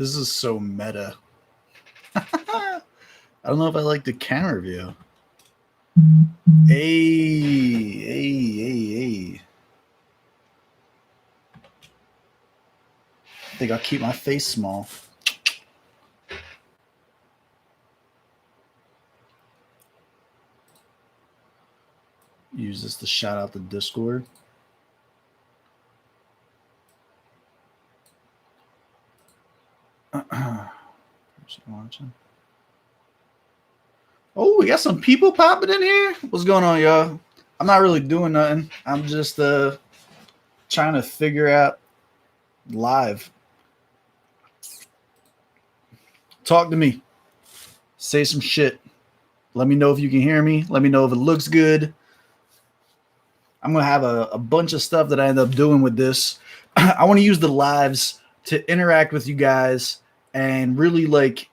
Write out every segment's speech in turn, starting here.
This is so meta. I don't know if I like the camera view. Hey. I think I'll keep my face small. Use this to shout out the Discord. Watching. Oh, we got some people popping in here. What's going on, y'all? I'm not really doing nothing. I'm just trying to figure out live. Talk to me. Say some shit. Let me know if you can hear me. Let me know if it looks good. I'm going to have a bunch of stuff that I end up doing with this. I want to use the lives to interact with you guys and really like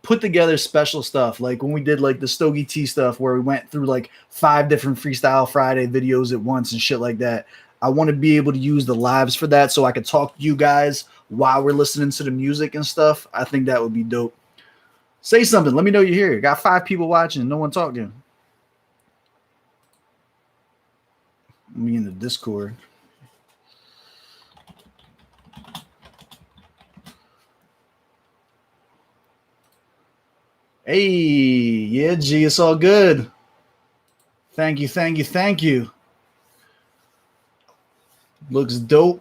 put together special stuff. Like when we did like the Stogie T stuff where we went through like 5 different Freestyle Friday videos at once and shit like that. I want to be able to use the lives for that so I can talk to you guys while we're listening to the music and stuff. I think that would be dope. Say something. Let me know you're here. Got 5 people watching. No one talking. Me in the Discord. Hey, yeah, G, it's all good. Thank you. Looks dope.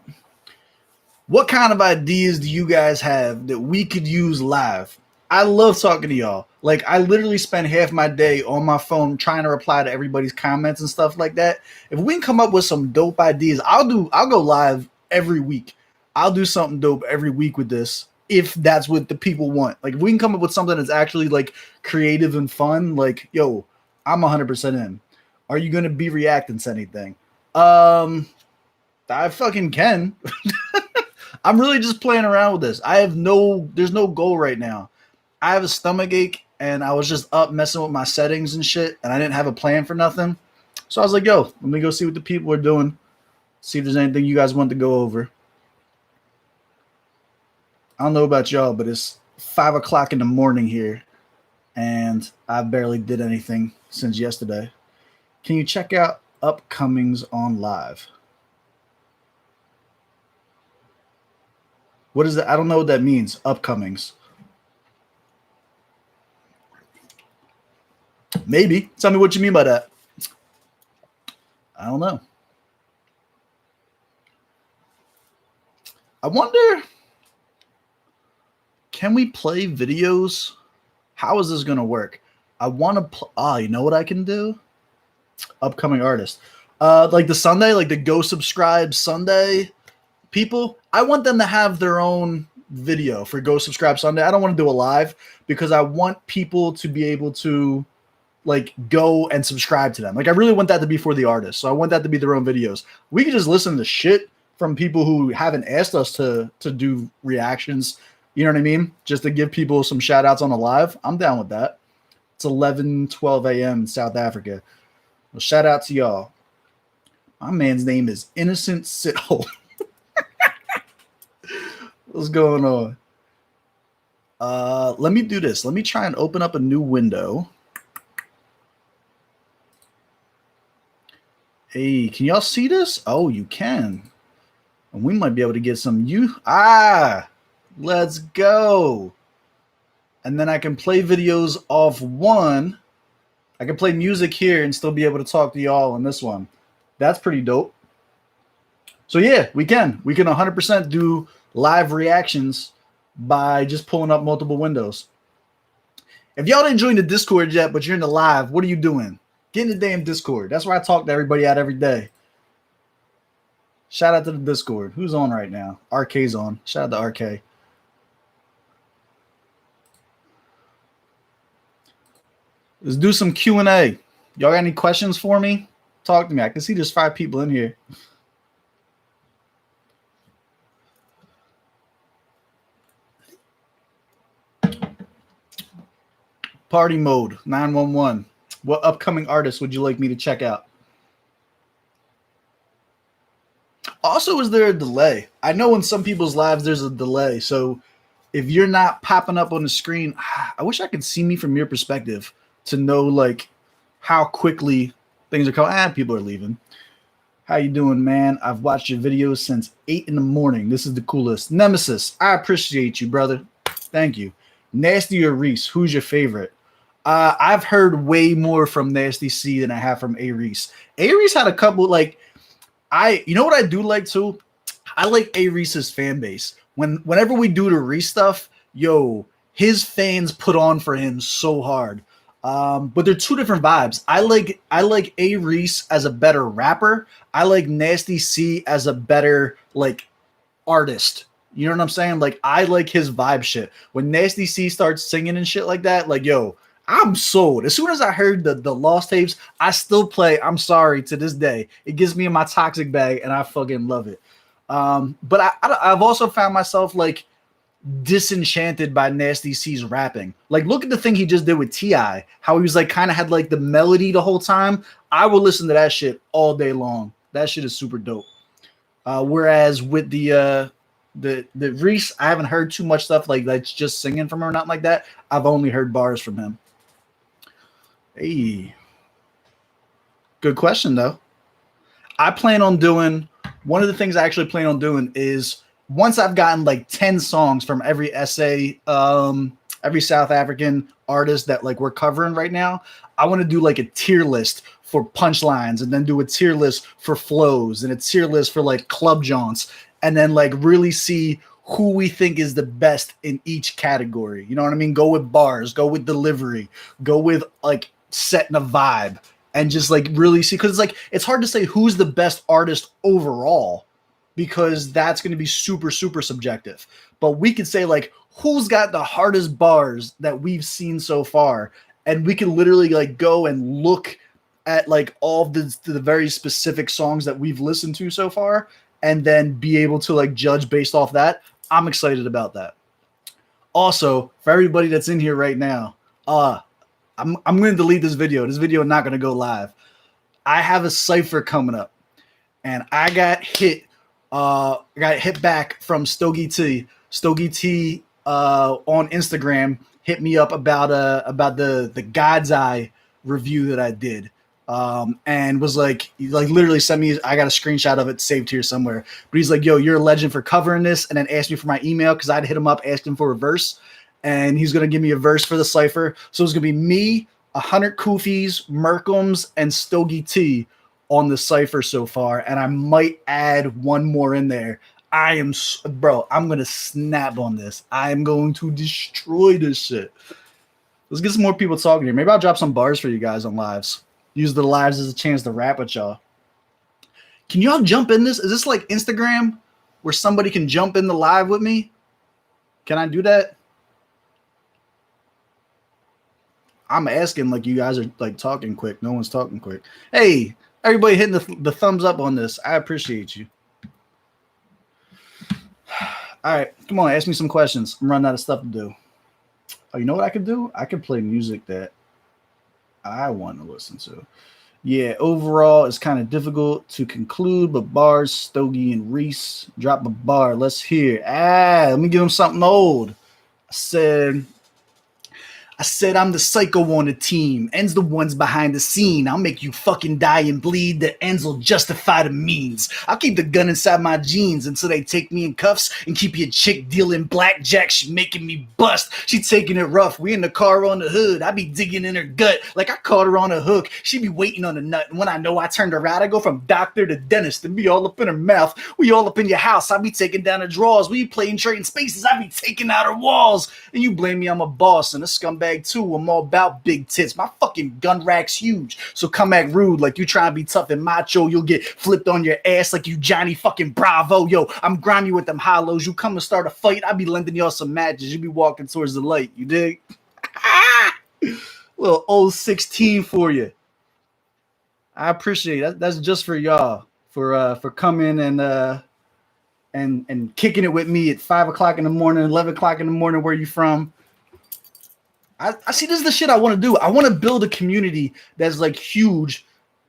What kind of ideas do you guys have that we could use live? I love talking to y'all. Like, I literally spend half my day on my phone trying to reply to everybody's comments and stuff like that. If we can come up with some dope ideas, I'll go live every week. I'll do something dope every week with this if that's what the people want. Like, if we can come up with something that's actually like creative and fun, like, yo, I'm 100% in. Are you going to be reacting to anything? I fucking can. I'm really just playing around with this. There's no goal right now. I have a stomach ache and I was just up messing with my settings and shit and I didn't have a plan for nothing. So I was like, yo, let me go see what the people are doing. See if there's anything you guys want to go over. I don't know about y'all, but it's 5 o'clock in the morning here and I barely did anything since yesterday. Can you check out upcomings on live? What is that? I don't know what that means. Upcomings. Maybe. Tell me what you mean by that. I don't know. I wonder, can we play videos? How is this going to work? I want to you know what I can do? Upcoming artist. Like the Sunday, like the Go Subscribe Sunday people, I want them to have their own video for Go Subscribe Sunday. I don't want to do a live because I want people to be able to like go and subscribe to them. Like I really want that to be for the artists. So I want that to be their own videos. We can just listen to shit from people who haven't asked us to do reactions. You know what I mean? Just to give people some shout outs on a live. I'm down with that. It's 11:12 a.m. in South Africa. Well, shout out to y'all. My man's name is Innocent Sithole. What's going on? Let me do this. Let me try and open up a new window. Hey, can y'all see this? Oh, you can. And we might be able to get some let's go. And then I can play videos off one. I can play music here and still be able to talk to y'all on this one. That's pretty dope. So yeah, we can 100% do live reactions by just pulling up multiple windows. If y'all didn't join the Discord yet, but you're in the live, what are you doing? Get in the damn Discord. That's where I talk to everybody out every day. Shout out to the Discord. Who's on right now? RK's on. Shout out to RK. Let's do some Q&A. Y'all got any questions for me? Talk to me. I can see there's 5 people in here. Party mode 911. What upcoming artists would you like me to check out? Also, is there a delay? I know in some people's lives there's a delay. So if you're not popping up on the screen, I wish I could see me from your perspective to know like how quickly things are coming. People are leaving. How you doing, man? I've watched your videos since 8 in the morning. This is the coolest. Nemesis, I appreciate you, brother. Thank you. Nasty or Reese, who's your favorite? I've heard way more from Nasty C than I have from A Reese. A Reese had a couple like you know what I do like too? I like A Reese's fan base. Whenever we do the Reese stuff, yo, his fans put on for him so hard. But they're two different vibes. I like A Reese as a better rapper. I like Nasty C as a better like artist. You know what I'm saying? Like I like his vibe shit. When Nasty C starts singing and shit like that, like yo, I'm sold. As soon as I heard the Lost tapes, I still play I'm Sorry to this day. It gets me in my toxic bag and I fucking love it. But I've also found myself like disenchanted by Nasty C's rapping. Like look at the thing he just did with T.I., how he was like kind of had like the melody the whole time. I will listen to that shit all day long. That shit is super dope. Whereas with the Reese, I haven't heard too much stuff like that's just singing from her or nothing like that. I've only heard bars from him. Hey, good question though. I plan on doing one of the things I actually plan on doing is once I've gotten like 10 songs from every essay, every South African artist that like we're covering right now, I want to do like a tier list for punchlines and then do a tier list for flows and a tier list for like club jaunts and then like really see who we think is the best in each category. You know what I mean? Go with bars, go with delivery, go with like setting a vibe and just like really see, because it's like it's hard to say who's the best artist overall because that's going to be super, super subjective. But we could say like who's got the hardest bars that we've seen so far. And we can literally like go and look at like all the very specific songs that we've listened to so far and then be able to like judge based off that. I'm excited about that. Also, for everybody that's in here right now, I'm going to delete this video. This video is not going to go live. I have a cipher coming up and I got hit back from Stogie T. Stogie T on Instagram hit me up about the God's Eye review that I did. And was like literally sent me, I got a screenshot of it saved here somewhere, but he's like, yo, you're a legend for covering this. And then asked me for my email because I'd hit him up, asked him for a verse and he's going to give me a verse for the cipher. So it's going to be me, 100 Kufis, Merkums and Stogie T on the cipher so far. And I might add one more in there. I'm going to snap on this. I am going to destroy this shit. Let's get some more people talking here. Maybe I'll drop some bars for you guys on lives. Use the lives as a chance to rap with y'all. Can y'all jump in this? Is this like Instagram where somebody can jump in the live with me? Can I do that? I'm asking like you guys are like talking quick. No one's talking quick. Hey, everybody hitting the thumbs up on this. I appreciate you. All right, come on, ask me some questions. I'm running out of stuff to do. Oh, you know what I could do? I could play music that I want to listen to. Yeah, overall, it's kind of difficult to conclude, but bars, Stogie and Reese, drop a bar. Let's hear. Let me give him something old. I said I'm the psycho on the team. Ends the ones behind the scene. I'll make you fucking die and bleed. The ends will justify the means. I'll keep the gun inside my jeans until they take me in cuffs and keep your chick dealing blackjack. She making me bust. She taking it rough. We in the car on the hood. I be digging in her gut like I caught her on a hook. She be waiting on the nut. And when I know I turned her out, I go from doctor to dentist and be all up in her mouth. We all up in your house. I be taking down her drawers. We playing trading spaces. I be taking out her walls. And you blame me I'm a boss and a scumbag too. I'm all about big tits. My fucking gun rack's huge. So come act rude like you trying to be tough and macho. You'll get flipped on your ass like you Johnny fucking Bravo. Yo, I'm grimy with them hollows. You come to start a fight, I be lending y'all some matches. You be walking towards the light. You dig? Little old 16 for you. I appreciate it. That's just for y'all for coming and kicking it with me at 5 o'clock in the morning, 11 o'clock in the morning. Where you from? I see this is the shit I want to do. I want to build a community that's like huge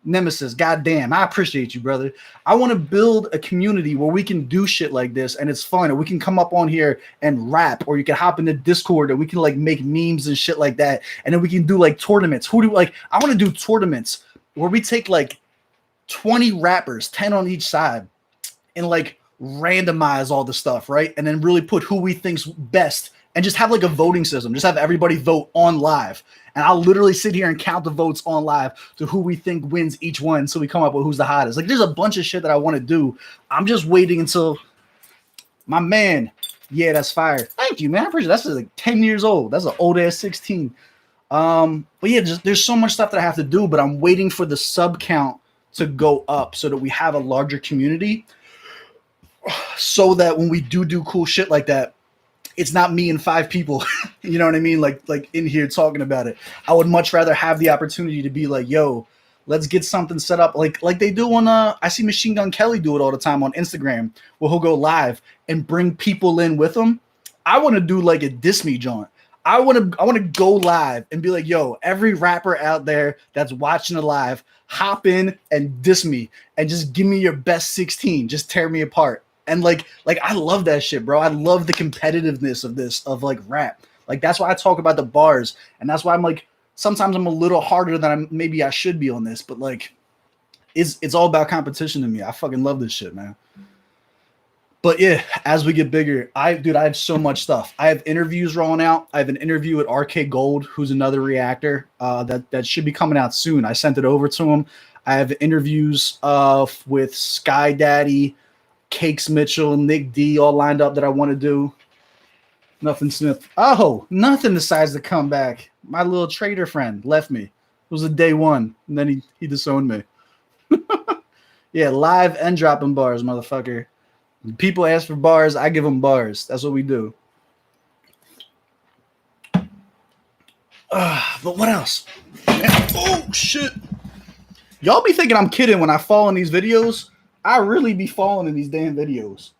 Nemesis, goddamn, I appreciate you, brother. I want to build a community where we can do shit like this and it's fun, and we can come up on here and rap, or you can hop into Discord and we can like make memes and shit like that, and then we can do like tournaments. I want to do tournaments where we take like 20 rappers, 10 on each side, and like randomize all the stuff, right? And then really put who we think's best, and just have like a voting system. Just have everybody vote on live. And I'll literally sit here and count the votes on live to who we think wins each one, so we come up with who's the hottest. Like, there's a bunch of shit that I want to do. I'm just waiting until my man. Yeah, that's fire. Thank you, man. I appreciate it. That's like 10 years old. That's an old ass 16. But yeah, there's so much stuff that I have to do, but I'm waiting for the sub count to go up so that we have a larger community, so that when we do cool shit like that, it's not me and 5 people, you know what I mean? Like in here talking about it. I would much rather have the opportunity to be like, yo, let's get something set up. Like they do on, I see Machine Gun Kelly do it all the time on Instagram, where he'll go live and bring people in with him. I want to do like a Diss Me joint. I want to go live and be like, yo, every rapper out there that's watching it live, hop in and diss me and just give me your best 16. Just tear me apart. And like I love that shit, bro. I love the competitiveness of this, of like rap. Like, that's why I talk about the bars, and that's why I'm like, sometimes I'm a little harder than maybe I should be on this, but like, it's all about competition to me. I fucking love this shit, man. But yeah, as we get bigger, I have so much stuff. I have interviews rolling out. I have an interview with RK Gold, who's another reactor that should be coming out soon. I sent it over to him. I have interviews with Sky Daddy, Cakes Mitchell, Nick D, all lined up that I want to do. Nothing Smith. Oh, nothing decides to come back. My little trader friend left me. It was a day one, and then he disowned me. Yeah, live and dropping bars, motherfucker. When people ask for bars, I give them bars. That's what we do. But what else? Oh, shit. Y'all be thinking I'm kidding when I fall in these videos. I really be falling in these damn videos.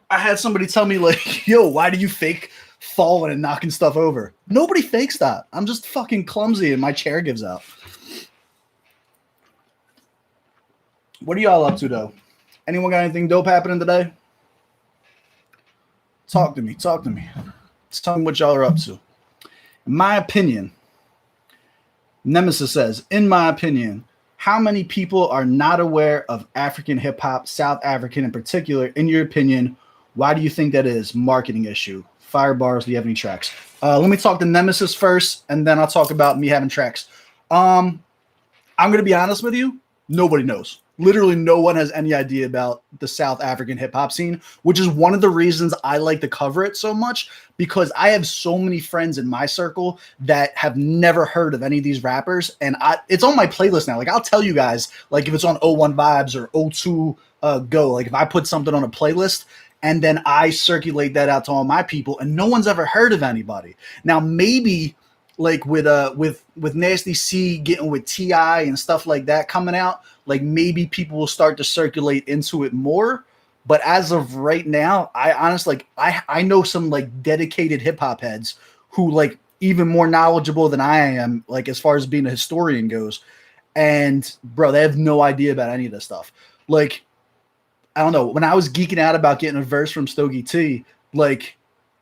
I had somebody tell me, like, yo, why do you fake falling and knocking stuff over? Nobody fakes that. I'm just fucking clumsy and my chair gives out. What are y'all up to, though? Anyone got anything dope happening today? Talk to me. Talk to me. Just tell me what y'all are up to. In my opinion, Nemesis says, in my opinion, how many people are not aware of African hip hop, South African in particular? In your opinion, why do you think that is? Marketing issue. Fire bars. Do you have any tracks? Let me talk to Nemesis first, and then I'll talk about me having tracks. I'm going to be honest with you. Nobody knows. Literally no one has any idea about the South African hip hop scene, which is one of the reasons I like to cover it so much, because I have so many friends in my circle that have never heard of any of these rappers. And it's on my playlist now. Like, I'll tell you guys, like, if it's on O1 Vibes or O2 Go, like if I put something on a playlist and then I circulate that out to all my people and no one's ever heard of anybody. Now, maybe like with Nasty C getting with T.I. and stuff like that coming out, like maybe people will start to circulate into it more. But as of right now, I honestly, like, I know some like dedicated hip hop heads who like even more knowledgeable than I am, like as far as being a historian goes. And bro, they have no idea about any of this stuff. Like, I don't know. When I was geeking out about getting a verse from Stogie T, like,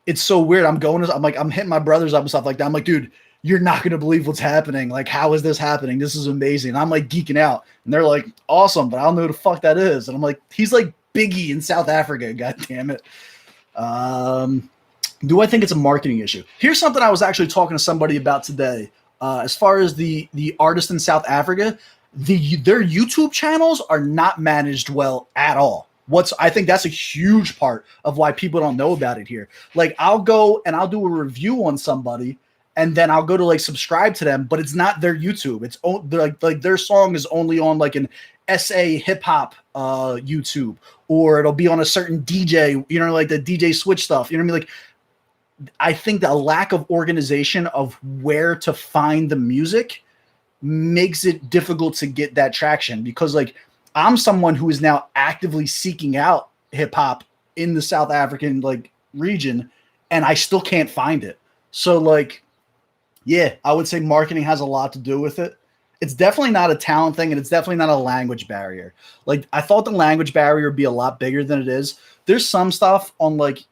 it's so weird. I'm hitting my brothers up and stuff like that. I'm like, dude, you're not going to believe what's happening. Like, how is this happening? This is amazing. And I'm like geeking out. And they're like, awesome, but I don't know who the fuck that is. And I'm like, he's like Biggie in South Africa. God damn it. Do I think it's a marketing issue? Here's something I was actually talking to somebody about today. As far as the artists in South Africa, their YouTube channels are not managed well at all. I think that's a huge part of why people don't know about it here. Like, I'll go and I'll do a review on somebody, and then I'll go to like subscribe to them, but it's not their YouTube. It's like their song is only on like an SA hip hop YouTube, or it'll be on a certain DJ, you know, like the DJ Switch stuff. You know what I mean? Like, I think that a lack of organization of where to find the music makes it difficult to get that traction, because like I'm someone who is now actively seeking out hip hop in the South African like region, and I still can't find it. So like, yeah, I would say marketing has a lot to do with it. it's definitely not a talent thing, and it's definitely not a language barrier. Like, I thought the language barrier would be a lot bigger than it is. There's some stuff on like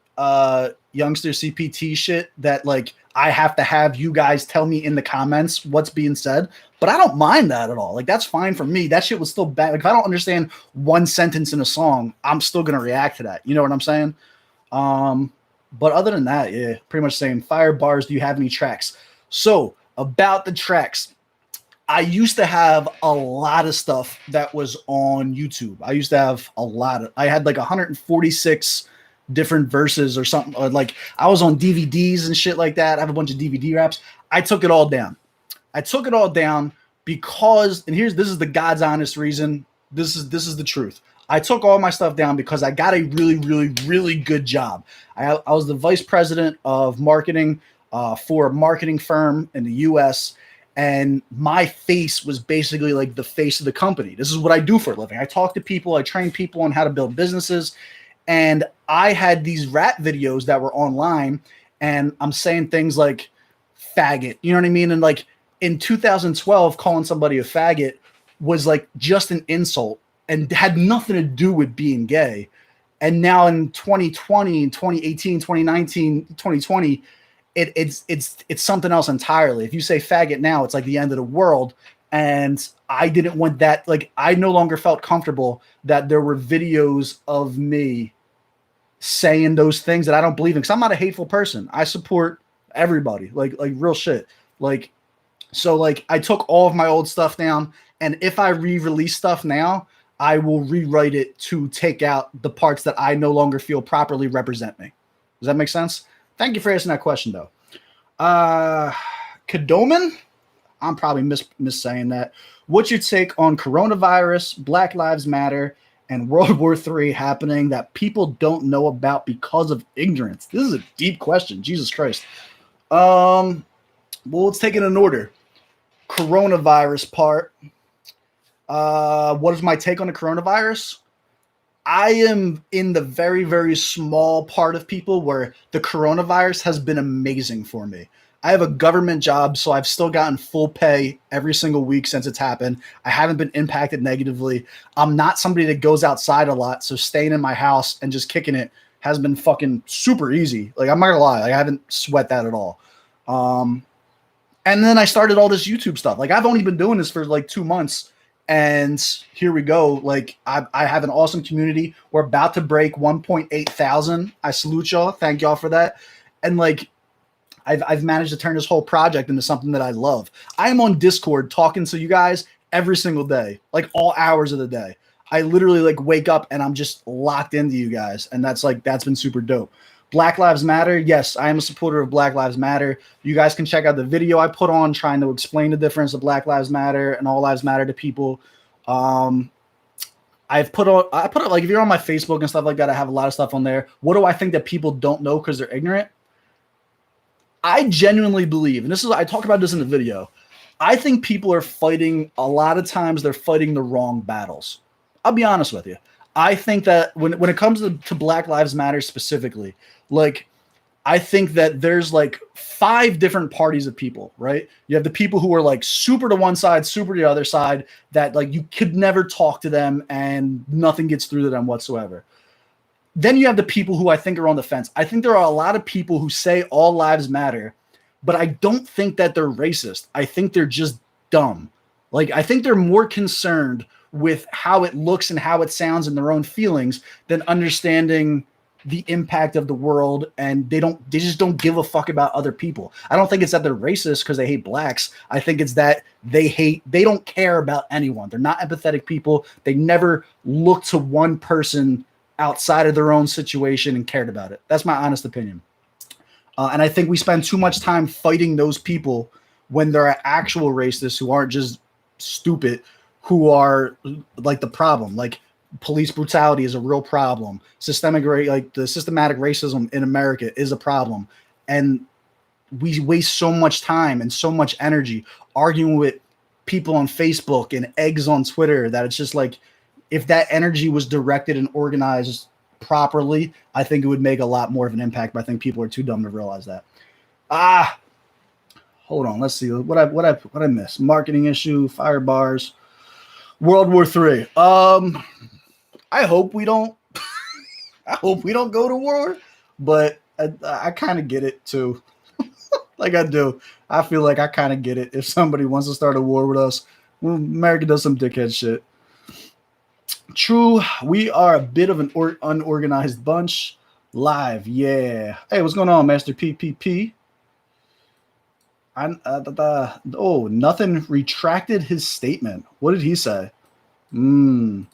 youngster CPT shit that like I have to have you guys tell me in the comments what's being said, but I don't mind that at all. Like, that's fine for me. That shit was still bad. Like, if I don't understand one sentence in a song, I'm still gonna react to that. You know what I'm saying? But other than that, yeah, pretty much saying fire bars. Do you have any tracks? So about the tracks, I used to have a lot of stuff that was on YouTube. I used to have I had like 146 different verses or something. Or like I was on DVDs and shit like that. I have a bunch of DVD raps. I took it all down. Because, and this is the God's honest reason. This is the truth. I took all my stuff down because I got a really, really, really good job. I was the vice president of marketing for a marketing firm in the U.S., and my face was basically like the face of the company. This is what I do for a living. I talk to people. I train people on how to build businesses. And I had these rap videos that were online, and I'm saying things like faggot. You know what I mean? And like in 2012, calling somebody a faggot was like just an insult and had nothing to do with being gay. And now in 2020, 2018, 2019, 2020, it's something else entirely. If you say faggot now, it's like the end of the world. And I didn't want that. Like, I no longer felt comfortable that there were videos of me saying those things that I don't believe in. Because I'm not a hateful person. I support everybody. Like real shit. Like, so like I took all of my old stuff down. And if I re-release stuff now, I will rewrite it to take out the parts that I no longer feel properly represent me. Does that make sense? Thank you for asking that question, though. Kadoman? I'm probably missaying that. What's your take on coronavirus, Black Lives Matter, and World War III happening that people don't know about because of ignorance? This is a deep question. Jesus Christ. Well, let's take it in order. Coronavirus part. What is my take on the coronavirus? I am in the very, very small part of people where the coronavirus has been amazing for me. I have a government job, so I've still gotten full pay every single week since it's happened. I haven't been impacted negatively. I'm not somebody that goes outside a lot, so staying in my house and just kicking it has been fucking super easy. Like, I'm not gonna lie, like, I haven't sweat that at all. And then I started all this YouTube stuff. Like, I've only been doing this for like 2 months. And here we go. Like, I have an awesome community. We're about to break 1.8 thousand. I salute y'all. Thank y'all for that. And like, I've managed to turn this whole project into something that I love. I am on Discord talking to you guys every single day, like all hours of the day. I literally like wake up and I'm just locked into you guys. And that's been super dope. Black Lives Matter. Yes, I am a supporter of Black Lives Matter. You guys can check out the video I put on trying to explain the difference of Black Lives Matter and all lives matter to people. I put it like, if you're on my Facebook and stuff like that, I have a lot of stuff on there. What do I think that people don't know because they're ignorant? I genuinely believe, and I talk about this in the video, I think people are fighting, a lot of times they're fighting the wrong battles. I'll be honest with you. I think that when it comes to Black Lives Matter specifically, like, I think that there's like 5 different parties of people, right? You have the people who are like super to one side, super to the other side, that like you could never talk to them and nothing gets through to them whatsoever. Then you have the people who I think are on the fence. I think there are a lot of people who say all lives matter, but I don't think that they're racist. I think they're just dumb. Like, I think they're more concerned with how it looks and how it sounds and their own feelings than understanding the impact of the world, and they just don't give a fuck about other people. I don't think it's that they're racist because they hate blacks. I think it's that they don't care about anyone. They're not empathetic people. They never look to one person outside of their own situation and cared about it. That's my honest opinion. And I think we spend too much time fighting those people when there are actual racists who aren't just stupid, who are like the problem. Like, police brutality is a real problem. The systematic racism in America is a problem. And we waste so much time and so much energy arguing with people on Facebook and eggs on Twitter that it's just like, if that energy was directed and organized properly, I think it would make a lot more of an impact. But I think people are too dumb to realize that. hold on. Let's see what I missed. Marketing issue, fire bars, World War III. I hope we don't. I hope we don't go to war, but I kind of get it too. Like I do. I feel like I kind of get it. If somebody wants to start a war with us, well, America does some dickhead shit. True, we are a bit of an unorganized bunch. Live, yeah. Hey, what's going on, Master PPP? Nothing retracted his statement. What did he say? You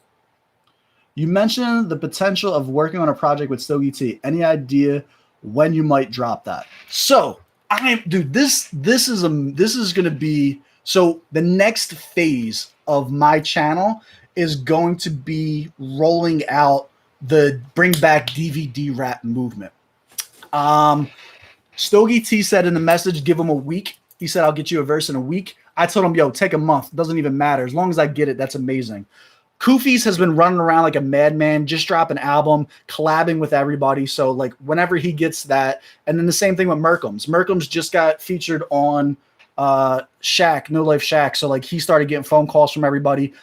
mentioned the potential of working on a project with Stogie T. Any idea when you might drop that? So, this is going to be, so the next phase of my channel is going to be rolling out the bring back DVD rap movement. Stogie T said in the message, give him a week. He said, I'll get you a verse in a week. I told him, yo, take a month. Doesn't even matter. As long as I get it, that's amazing. Koofies has been running around like a madman, just dropped an album, collabing with everybody. So like whenever he gets that, and then the same thing with Merkham's. Merkham's just got featured on Shaq, No Life Shaq. So like he started getting phone calls from everybody.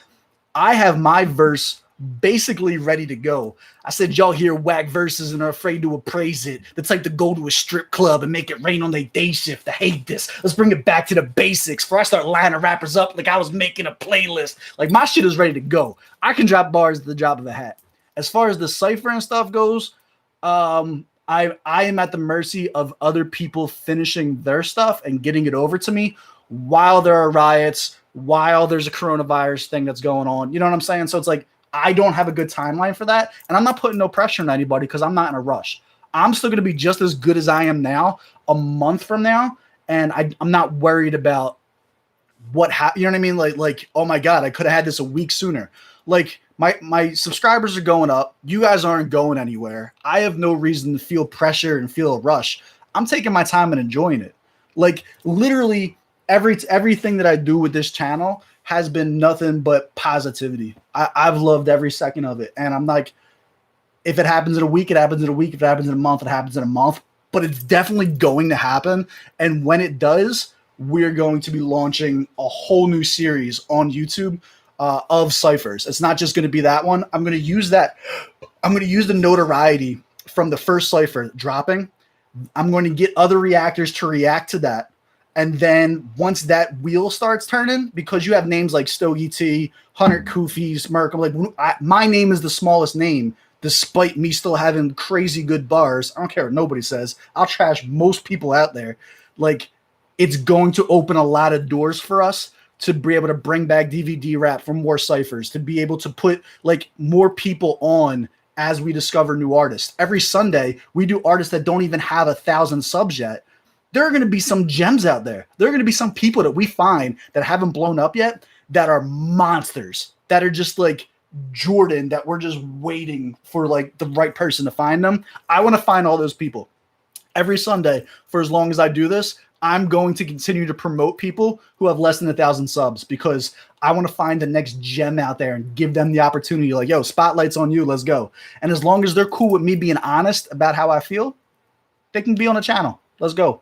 I have my verse basically ready to go. I said, y'all hear whack verses and are afraid to appraise it. The type to go to a strip club and make it rain on their day shift. I hate this. Let's bring it back to the basics. Before I start lining rappers up like I was making a playlist. Like my shit is ready to go. I can drop bars at the drop of a hat. As far as the cypher and stuff goes, I am at the mercy of other people finishing their stuff and getting it over to me while there are riots, while there's a coronavirus thing that's going on. You know what I'm saying? So it's like, I don't have a good timeline for that. And I'm not putting no pressure on anybody because I'm not in a rush. I'm still going to be just as good as I am now a month from now. And I'm not worried about what happened. You know what I mean? Like, oh my God, I could have had this a week sooner. Like my subscribers are going up. You guys aren't going anywhere. I have no reason to feel pressure and feel a rush. I'm taking my time and enjoying it. Like literally everything that I do with this channel has been nothing but positivity. I've loved every second of it. And I'm like, if it happens in a week, it happens in a week. If it happens in a month, it happens in a month. But it's definitely going to happen. And when it does, we're going to be launching a whole new series on YouTube of ciphers. It's not just going to be that one. I'm going to use that. I'm going to use the notoriety from the first cipher dropping. I'm going to get other reactors to react to that. And then once that wheel starts turning, because you have names like Stogie T, Hunter Koofies, Merk, I'm like, my name is the smallest name, despite me still having crazy good bars. I don't care what nobody says. I'll trash most people out there. Like, it's going to open a lot of doors for us to be able to bring back DVD rap for more ciphers, to be able to put like more people on as we discover new artists. Every Sunday, we do artists that don't even have 1,000 subs yet. There are going to be some gems out there. There are going to be some people that we find that haven't blown up yet that are monsters, that are just like Jordan, that we're just waiting for like the right person to find them. I want to find all those people. Every Sunday, for as long as I do this, I'm going to continue to promote people who have less than 1,000 subs because I want to find the next gem out there and give them the opportunity. Like, yo, spotlight's on you. Let's go. And as long as they're cool with me being honest about how I feel, they can be on the channel. Let's go.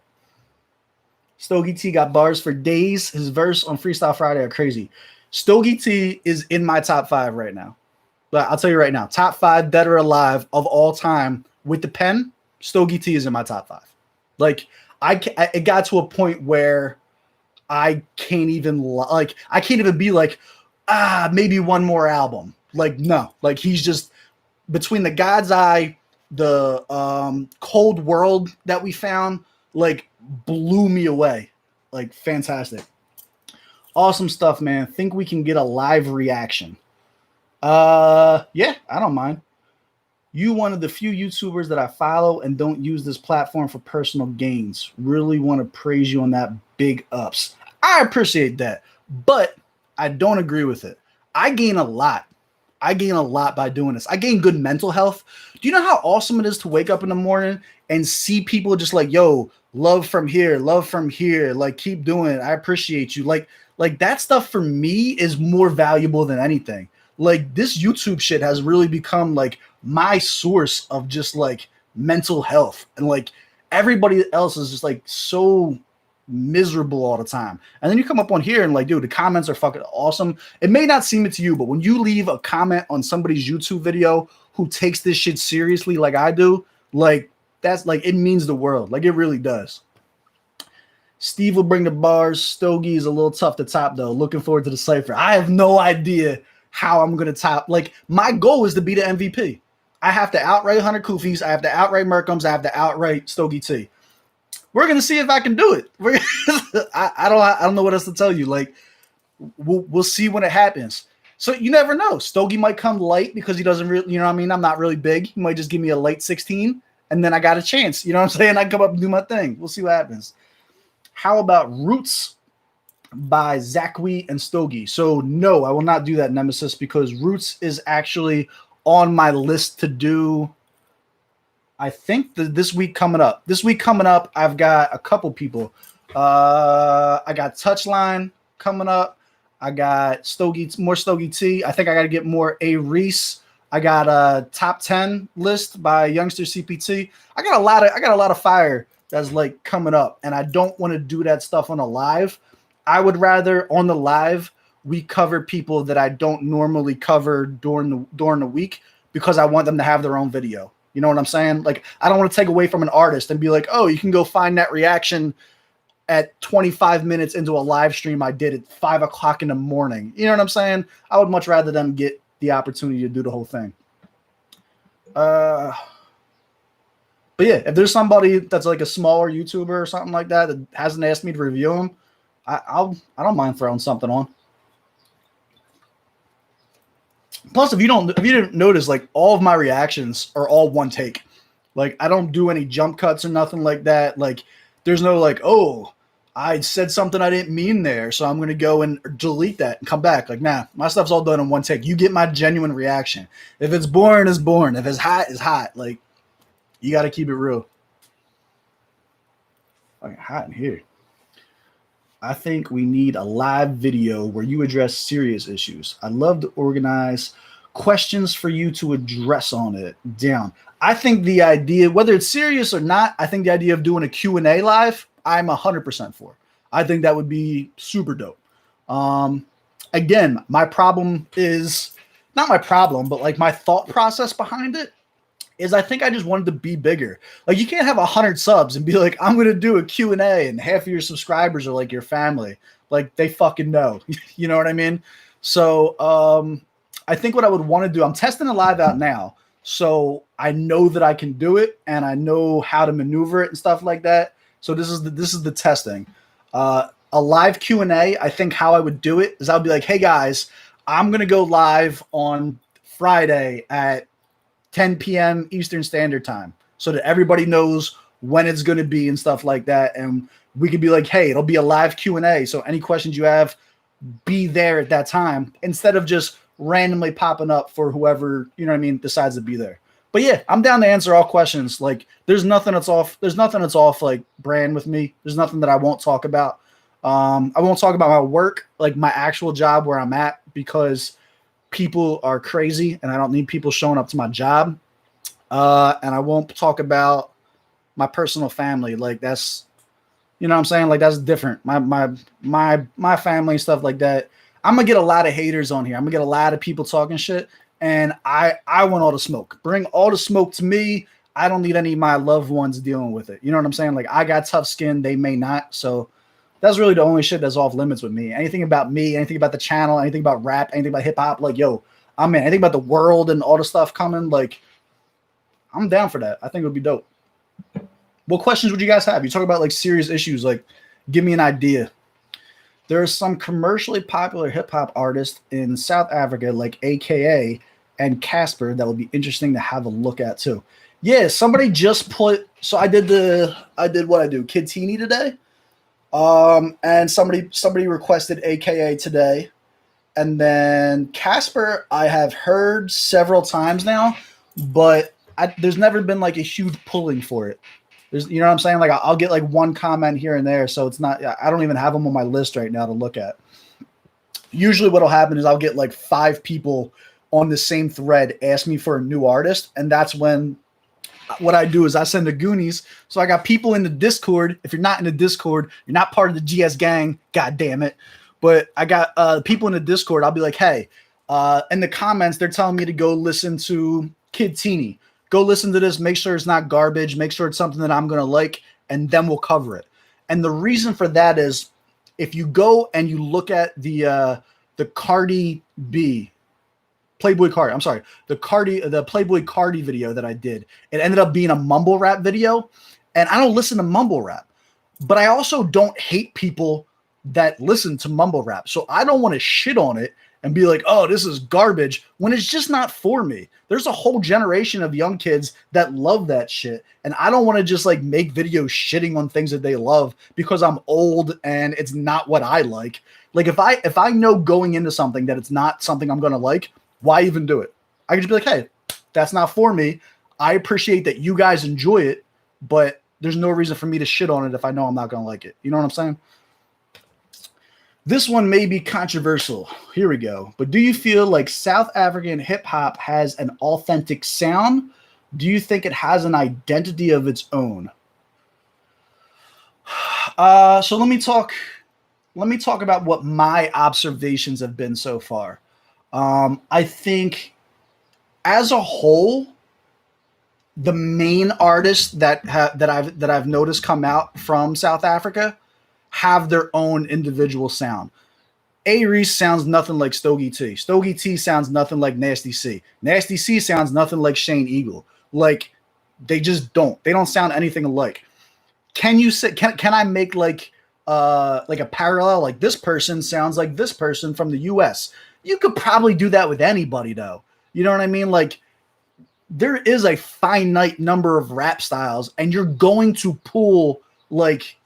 Stogie T got bars for days. His verse on Freestyle Friday are crazy. Stogie T is in my top 5 right now. But I'll tell you right now, top 5 dead or alive of all time with the pen, Stogie T is in my top 5. Like, it got to a point where I can't even be like, maybe one more album. Like, no. Like, he's just between the God's Eye, the Cold World that we found, like, blew me away. Like, fantastic. Awesome stuff, man. Think we can get a live reaction. Yeah, I don't mind. You one of the few YouTubers that I follow and don't use this platform for personal gains. Really want to praise you on that. Big ups. I appreciate that, but I don't agree with it. I gain a lot. I gain a lot by doing this. I gain good mental health. Do you know how awesome it is to wake up in the morning and see people just like, yo, love from here, like, keep doing it. I appreciate you. Like that stuff for me is more valuable than anything. Like, this YouTube shit has really become like my source of just like mental health, and like everybody else is just like so miserable all the time. And then you come up on here and like, dude, the comments are fucking awesome. It may not seem it to you, but when you leave a comment on somebody's YouTube video who takes this shit seriously like I do, like that's like, it means the world. Like it really does. Steve will bring the bars. Stogie is a little tough to top though. Looking forward to the cypher. I have no idea how I'm going to top. Like my goal is to be the MVP. I have to outright Hunter Kufis. I have to outright Merkums. I have to outright Stogie T. We're gonna see if I can do it. I don't know what else to tell you. Like we'll see when it happens. So you never know. Stogie might come light because he doesn't really, you know what I mean? I'm not really big. He might just give me a light 16 and then I got a chance. You know what I'm saying? I come up and do my thing. We'll see what happens. How about Roots by Zachary and Stogie? So no, I will not do that, Nemesis, because Roots is actually on my list to do. I think this week coming up. This week coming up, I've got a couple people. I got Touchline coming up. I got more Stogie T. I think I got to get more A Reese. I got a top 10 list by Youngster CPT. I got a lot of fire that's like coming up, and I don't want to do that stuff on a live. I would rather on the live we cover people that I don't normally cover during the week because I want them to have their own video. You know what I'm saying? Like I don't want to take away from an artist and be like, oh, you can go find that reaction at 25 minutes into a live stream I did at 5 o'clock in the morning. You know what I'm saying? I would much rather them get the opportunity to do the whole thing. But yeah, if there's somebody that's like a smaller YouTuber or something like that that hasn't asked me to review them, I don't mind throwing something on. Plus, if you didn't notice, like all of my reactions are all one take. Like I don't do any jump cuts or nothing like that. Like there's no like, oh, I said something I didn't mean there, so I'm gonna go and delete that and come back. Like, nah, my stuff's all done in one take. You get my genuine reaction. If it's boring, it's boring. If it's hot, it's hot. Like you got to keep it real. Fucking hot in here. I think we need a live video where you address serious issues. I'd love to organize questions for you to address on it down. I think the idea, whether it's serious or not, I think the idea of doing a Q&A live, I'm 100% for. I think that would be super dope. Again, my problem is, not my problem, but like my thought process behind it is I think I just wanted to be bigger. Like you can't have 100 subs and be like, I'm going to do a Q&A and half of your subscribers are like your family. Like they fucking know, you know what I mean? So I think what I would want to do, I'm testing a live out now. So I know that I can do it and I know how to maneuver it and stuff like that. So this is the testing. A live Q&A, I think how I would do it is I would be like, hey guys, I'm going to go live on Friday at 10 p.m. Eastern Standard Time so that everybody knows when it's going to be and stuff like that. And we could be like, hey, it'll be a live Q&A. So any questions you have, be there at that time instead of just randomly popping up for whoever, you know what I mean, decides to be there. But yeah, I'm down to answer all questions. Like there's nothing that's off like brand with me. There's nothing that I won't talk about. I won't talk about my work, like my actual job where I'm at, because people are crazy and I don't need people showing up to my job. And I won't talk about my personal family. Like that's, you know what I'm saying? Like that's different. My family and stuff like that. I'm gonna get a lot of haters on here. I'm gonna get a lot of people talking shit. And I want all the smoke. Bring all the smoke to me. I don't need any of my loved ones dealing with it. You know what I'm saying? Like I got tough skin. They may not. So that's really the only shit that's off limits with me. Anything about me, anything about the channel, anything about rap, anything about hip hop, like, yo, I'm in. Anything about the world and all the stuff coming, like, I'm down for that. I think it would be dope. What questions would you guys have? You talk about like serious issues, like give me an idea. There are some commercially popular hip hop artists in South Africa, like AKA and Casper, that would be interesting to have a look at too. Yeah, somebody just put, so I did what I do, Kid Teeny today. And somebody requested AKA today. And then Casper, I have heard several times now, but there's never been like a huge pulling for it. There's, you know what I'm saying? Like I'll get like one comment here and there. So it's not, I don't even have them on my list right now to look at. Usually what'll happen is I'll get like 5 people on the same thread ask me for a new artist. And that's when what I do is I send the Goonies. So I got people in the Discord. If you're not in the Discord, you're not part of the GS gang. God damn it. But I got people in the Discord. I'll be like, hey, in the comments, they're telling me to go listen to Kid Teeny. Go listen to this. Make sure it's not garbage. Make sure it's something that I'm going to like, and then we'll cover it. And the reason for that is if you go and you look at the Cardi B, Playboy Cardi, I'm sorry, the Playboy Cardi video that I did, it ended up being a mumble rap video. And I don't listen to mumble rap, but I also don't hate people that listen to mumble rap. So I don't want to shit on it and be like, oh, this is garbage, when it's just not for me. There's a whole generation of young kids that love that shit. And I don't want to just like make videos shitting on things that they love because I'm old and it's not what I like. Like if I know going into something that it's not something I'm going to like, why even do it? I can just be like, hey, that's not for me. I appreciate that you guys enjoy it, but there's no reason for me to shit on it if I know I'm not going to like it. You know what I'm saying? This one may be controversial. Here we go. But do you feel like South African hip hop has an authentic sound? Do you think it has an identity of its own? So let me talk about what my observations have been so far. I think as a whole, the main artists that I've noticed come out from South Africa have their own individual sound. A Reese sounds nothing like Stogie T. Stogie T sounds nothing like Nasty C. Nasty C sounds nothing like Shane Eagle. Like they just don't. They don't sound anything alike. Can you say? Can I make like a parallel? Like this person sounds like this person from the U.S. You could probably do that with anybody, though. You know what I mean? Like there is a finite number of rap styles, and you're going to pull like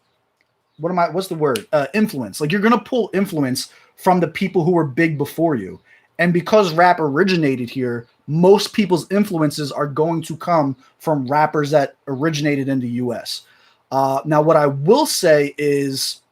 what's the word? Influence. Like you're going to pull influence from the people who were big before you. And because rap originated here, most people's influences are going to come from rappers that originated in the US. Now, what I will say is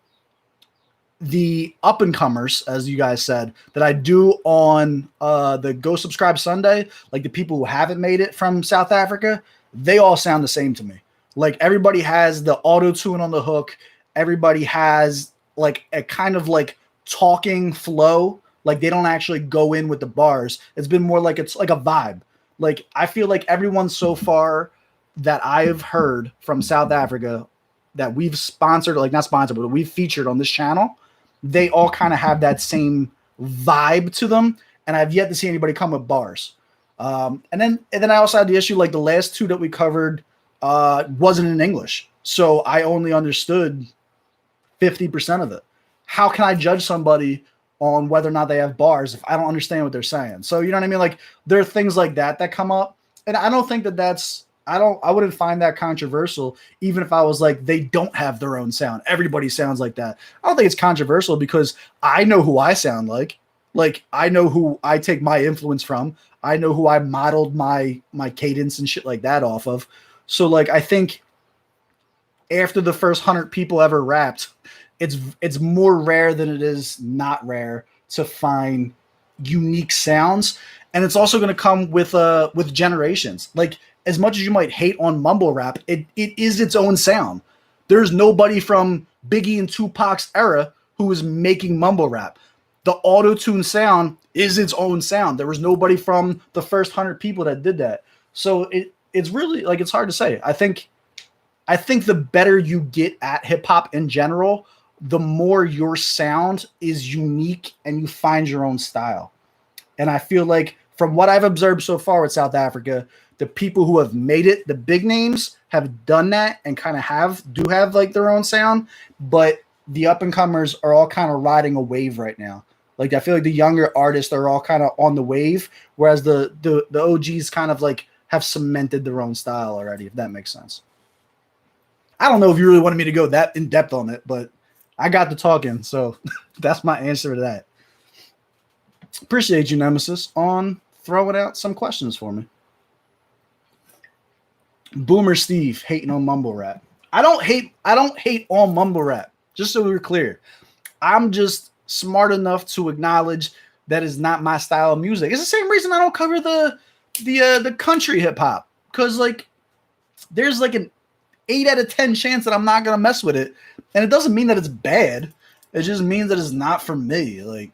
the up and comers, as you guys said, that I do on the Go Subscribe Sunday, like the people who haven't made it from South Africa, they all sound the same to me. Like everybody has the auto tune on the hook. Everybody has like a kind of like talking flow. Like they don't actually go in with the bars. It's been more like it's like a vibe. Like I feel like everyone so far that I've heard from South Africa that we've sponsored, like not sponsored, but we've featured on this channel, they all kind of have that same vibe to them. And I've yet to see anybody come with bars. And then I also had the issue, like the last two that we covered wasn't in English. So I only understood 50% of it. How can I judge somebody on whether or not they have bars if I don't understand what they're saying? So, you know what I mean? Like there are things like that come up. And I don't think I wouldn't find that controversial, even if I was like, they don't have their own sound. Everybody sounds like that. I don't think it's controversial because I know who I sound like. Like I know who I take my influence from. I know who I modeled my cadence and shit like that off of. So like, I think after the first 100 people ever rapped, it's more rare than it is not rare to find unique sounds. And it's also going to come with generations. Like as much as you might hate on mumble rap, it is its own sound. There's nobody from Biggie and Tupac's era who is making mumble rap. The auto-tune sound is its own sound. There was nobody from the first 100 people that did that. So it's really like, it's hard to say. I think the better you get at hip hop in general, the more your sound is unique and you find your own style. And I feel like from what I've observed so far with South Africa, the people who have made it, the big names, have done that and kind of do have like their own sound, but the up and comers are all kind of riding a wave right now. Like I feel like the younger artists are all kind of on the wave, whereas the OGs kind of like have cemented their own style already, if that makes sense. I don't know if you really wanted me to go that in depth on it, but I got to talking, so that's my answer to that. Appreciate you, Nemesis, on throwing out some questions for me. Boomer Steve hating on mumble rap. I don't hate on mumble rap. Just so we're clear, I'm just smart enough to acknowledge that is not my style of music. It's the same reason I don't cover the country hip hop, because like there's like an 8 out of 10 chance that I'm not gonna mess with it. And it doesn't mean that it's bad. It just means that it's not for me. Like,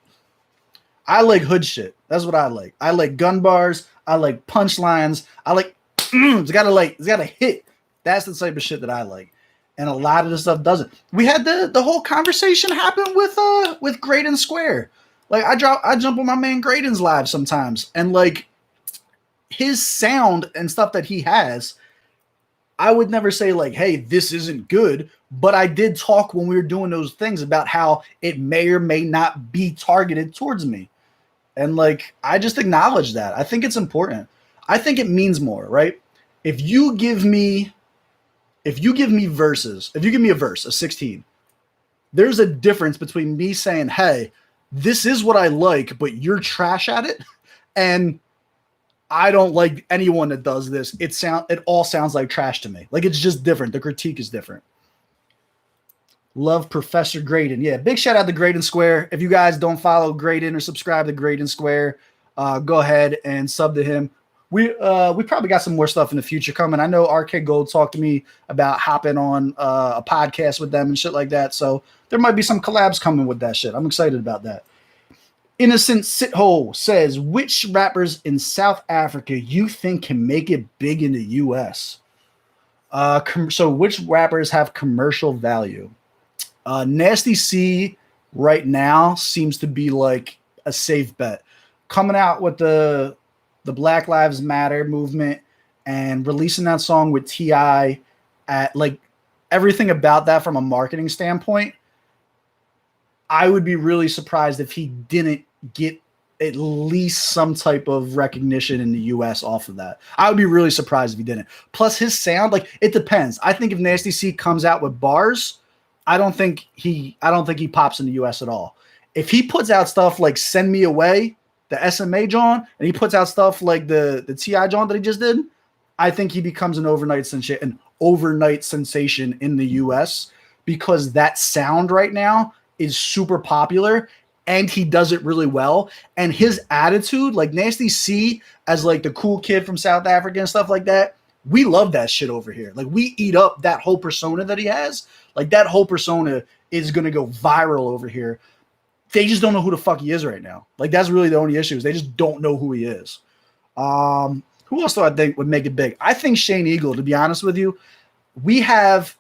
I like hood shit. That's what I like. I like gun bars. I like punchlines. I like it's gotta hit. That's the type of shit that I like. And a lot of the stuff doesn't. We had the whole conversation happen with Graydon Square. Like I jump on my man Graydon's live sometimes, and like his sound and stuff that he has, I would never say like, hey, this isn't good. But I did talk when we were doing those things about how it may or may not be targeted towards me. And like, I just acknowledge that. I think it's important. I think it means more, right? If you give me verses, if you give me a verse, a 16, there's a difference between me saying, hey, this is what I like, but you're trash at it. And I don't like anyone that does this. It all sounds like trash to me. Like, it's just different. The critique is different. Love Professor Graydon. Yeah, big shout out to Graydon Square. If you guys don't follow Graydon or subscribe to Graydon Square, go ahead and sub to him. We probably got some more stuff in the future coming. I know RK Gold talked to me about hopping on a podcast with them and shit like that. So there might be some collabs coming with that shit. I'm excited about that. Innocent Sithole says, which rappers in South Africa you think can make it big in the U.S.? So which rappers have commercial value? Nasty C right now seems to be like a safe bet. Coming out with the Black Lives Matter movement and releasing that song with T.I. at like everything about that from a marketing standpoint, I would be really surprised if he didn't get at least some type of recognition in the US off of that. I would be really surprised if he didn't. Plus his sound, like, it depends. I think if Nasty C comes out with bars, I don't think he pops in the US at all. If he puts out stuff like Send Me Away, the SMA John, and he puts out stuff like the T.I. John that he just did, I think he becomes an overnight sensation in the US, because that sound right now is super popular and he does it really well. And his attitude, like Nasty C as like the cool kid from South Africa and stuff like that, we love that shit over here. Like, we eat up that whole persona that he has. Like, that whole persona is going to go viral over here. They just don't know who the fuck he is right now. Like, that's really the only issue, is they just don't know who he is. Who else do I think would make it big? I think Shane Eagle, to be honest with you. We have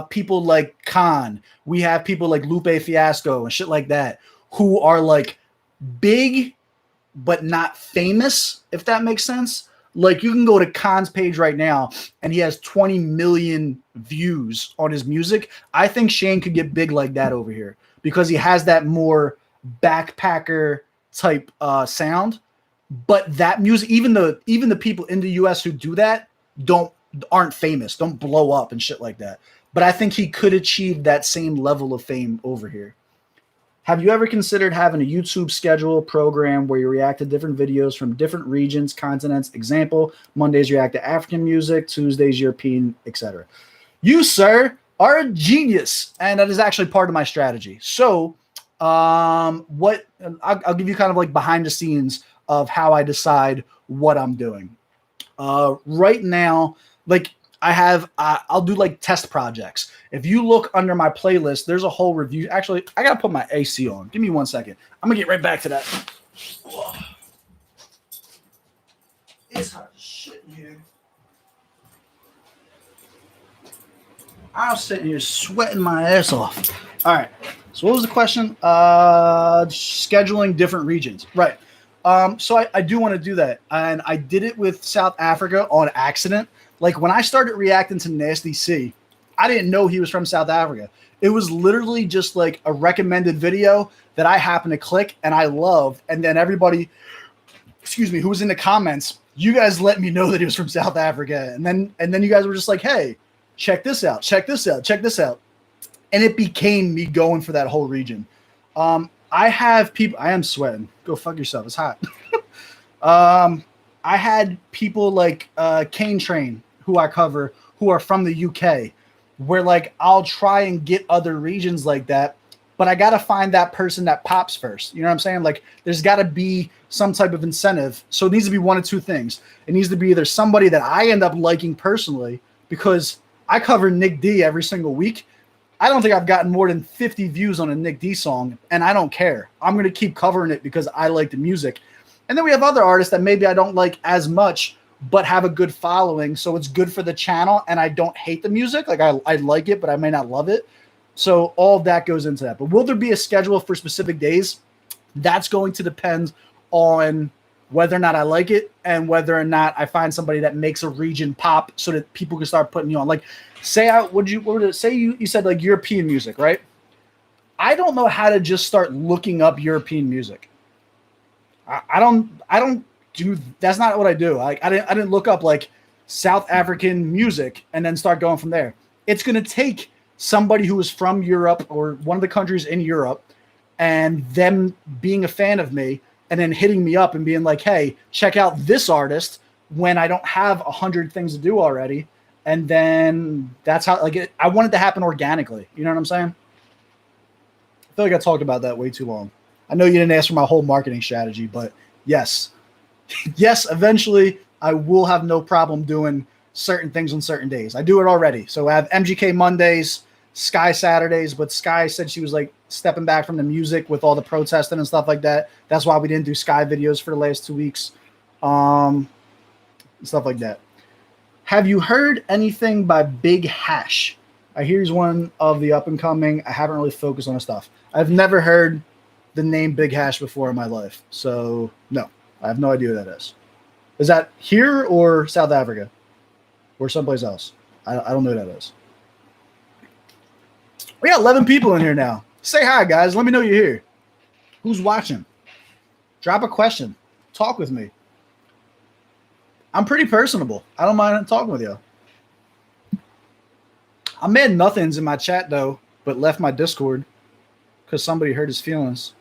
people like Khan. We have people like Lupe Fiasco and shit like that, who are like big but not famous, if that makes sense. Like, you can go to Khan's page right now and he has 20 million views on his music. I think Shane could get big like that over here because he has that more backpacker type sound. But that music, even the people in the US who do that aren't famous, don't blow up and shit like that. But I think he could achieve that same level of fame over here. Have you ever considered having a YouTube schedule program where you react to different videos from different regions, continents? Example, Mondays react to African music, Tuesdays European, etc. You, sir, are a genius, and that is actually part of my strategy. So, I'll give you kind of like behind the scenes of how I decide what I'm doing. Right now, like, I'll do like test projects. If you look under my playlist, there's a whole review. Actually, I gotta put my AC on. Give me 1 second. I'm gonna get right back to that. It's hot as shit in here. I was sitting here sweating my ass off. All right. So what was the question? Scheduling different regions. Right. So I do want to do that. And I did it with South Africa on accident. Like, when I started reacting to Nasty C, I didn't know he was from South Africa. It was literally just like a recommended video that I happened to click and I loved. And then everybody, who was in the comments, you guys let me know that he was from South Africa. And then you guys were just like, hey, check this out, check this out, check this out. And it became me going for that whole region. I have people, I am sweating. Go fuck yourself. It's hot. I had people like Kane Train, who I cover, who are from the UK, where like I'll try and get other regions like that, but I got to find that person that pops first. You know what I'm saying? Like there's got to be some type of incentive. So it needs to be one of two things. It needs to be either somebody that I end up liking personally, because I cover Nick D every single week. I don't think I've gotten more than 50 views on a Nick D song, and I don't care. I'm going to keep covering it because I like the music. And then we have other artists that maybe I don't like as much, but have a good following. So it's good for the channel, and I don't hate the music. Like I like it, but I may not love it. So all of that goes into that. But will there be a schedule for specific days? That's going to depend on whether or not I like it and whether or not I find somebody that makes a region pop so that people can start putting you on. Like, say you said like European music, right? I don't know how to just start looking up European music. I don't do, that's not what I do. Like I didn't look up like South African music and then start going from there. It's going to take somebody who is from Europe or one of the countries in Europe and them being a fan of me and then hitting me up and being like, hey, check out this artist when I don't have 100 things to do already. And then that's how, like, I want it to happen organically. You know what I'm saying? I feel like I talked about that way too long. I know you didn't ask for my whole marketing strategy, but yes. Yes, eventually I will have no problem doing certain things on certain days. I do it already. So I have MGK Mondays, Sky Saturdays, but Sky said she was like stepping back from the music with all the protesting and stuff like that. That's why we didn't do Sky videos for the last 2 weeks. Stuff like that. Have you heard anything by Big Hash? I hear he's one of the up and coming. I haven't really focused on his stuff. I've never heard the name Big Hash before in my life. So no, I have no idea who that is. Is that here or South Africa or someplace else? I don't know who that is. We got 11 people in here now. Say hi, guys. Let me know you're here. Who's watching? Drop a question. Talk with me. I'm pretty personable. I don't mind talking with you. I made nothings in my chat, though, but left my Discord because somebody hurt his feelings.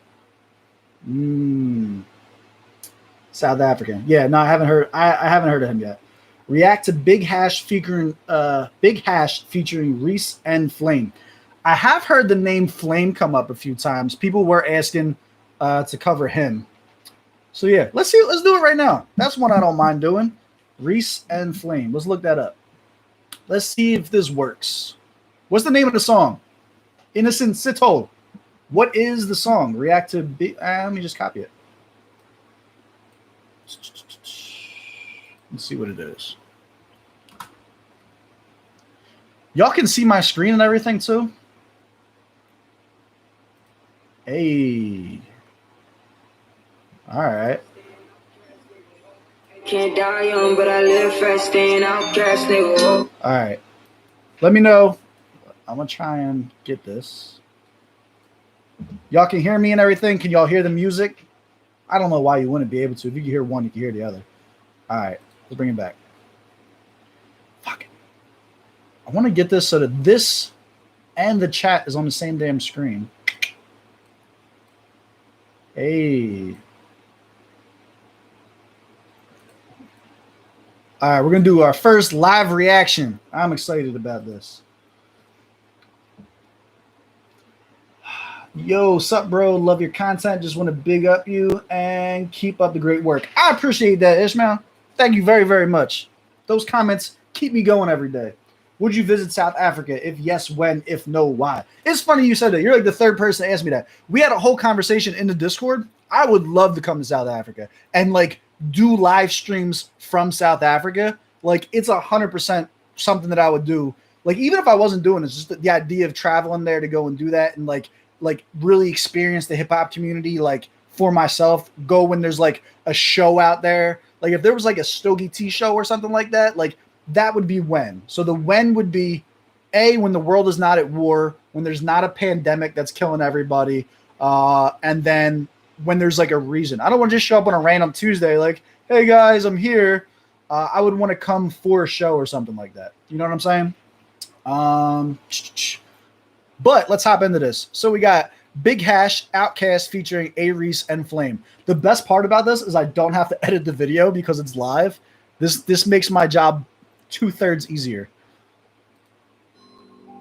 South African. Yeah, no, I haven't heard. I haven't heard of him yet. React to Big Hash featuring Reese and Flame. I have heard the name Flame come up a few times. People were asking to cover him. So yeah, let's do it right now. That's one I don't mind doing. Reese and Flame. Let's look that up. Let's see if this works. What's the name of the song? Innocent Sito. What is the song? React to Big. Let me just copy it. Let's see what it is. Y'all can see my screen and everything too. Hey. All right. Can't die young, but I live fast, staying outcast, nigga. All right. Let me know. I'm going to try and get this. Y'all can hear me and everything. Can y'all hear the music? I don't know why you wouldn't be able to. If you can hear one, you can hear the other. All right. Let's bring it back. Fuck it. I want to get this so that this and the chat is on the same damn screen. Hey. All right, we're going to do our first live reaction. I'm excited about this. Yo, sup, bro? Love your content. Just want to big up you and keep up the great work. I appreciate that, Ishmael. Thank you very, very much. Those comments keep me going every day. Would you visit South Africa? If yes, when? If no, why? It's funny you said that. You're like the third person to ask me that. We had a whole conversation in the Discord. I would love to come to South Africa and like do live streams from South Africa. Like it's 100% something that I would do. Like even if I wasn't doing it, it's just the idea of traveling there to go and do that and like really experience the hip hop community like for myself. Go when there's like a show out there. Like if there was like a Stogie T show or something like that, like that would be when. So the when would be when the world is not at war, when there's not a pandemic that's killing everybody, and then when there's like a reason. I don't want to just show up on a random Tuesday like, hey guys, I'm here. I would want to come for a show or something like that. You know what I'm saying? But let's hop into this. So we got Big Hash, Outkast featuring Reese and Flame. The best part about this is I don't have to edit the video because it's live. This makes my job 2/3 easier.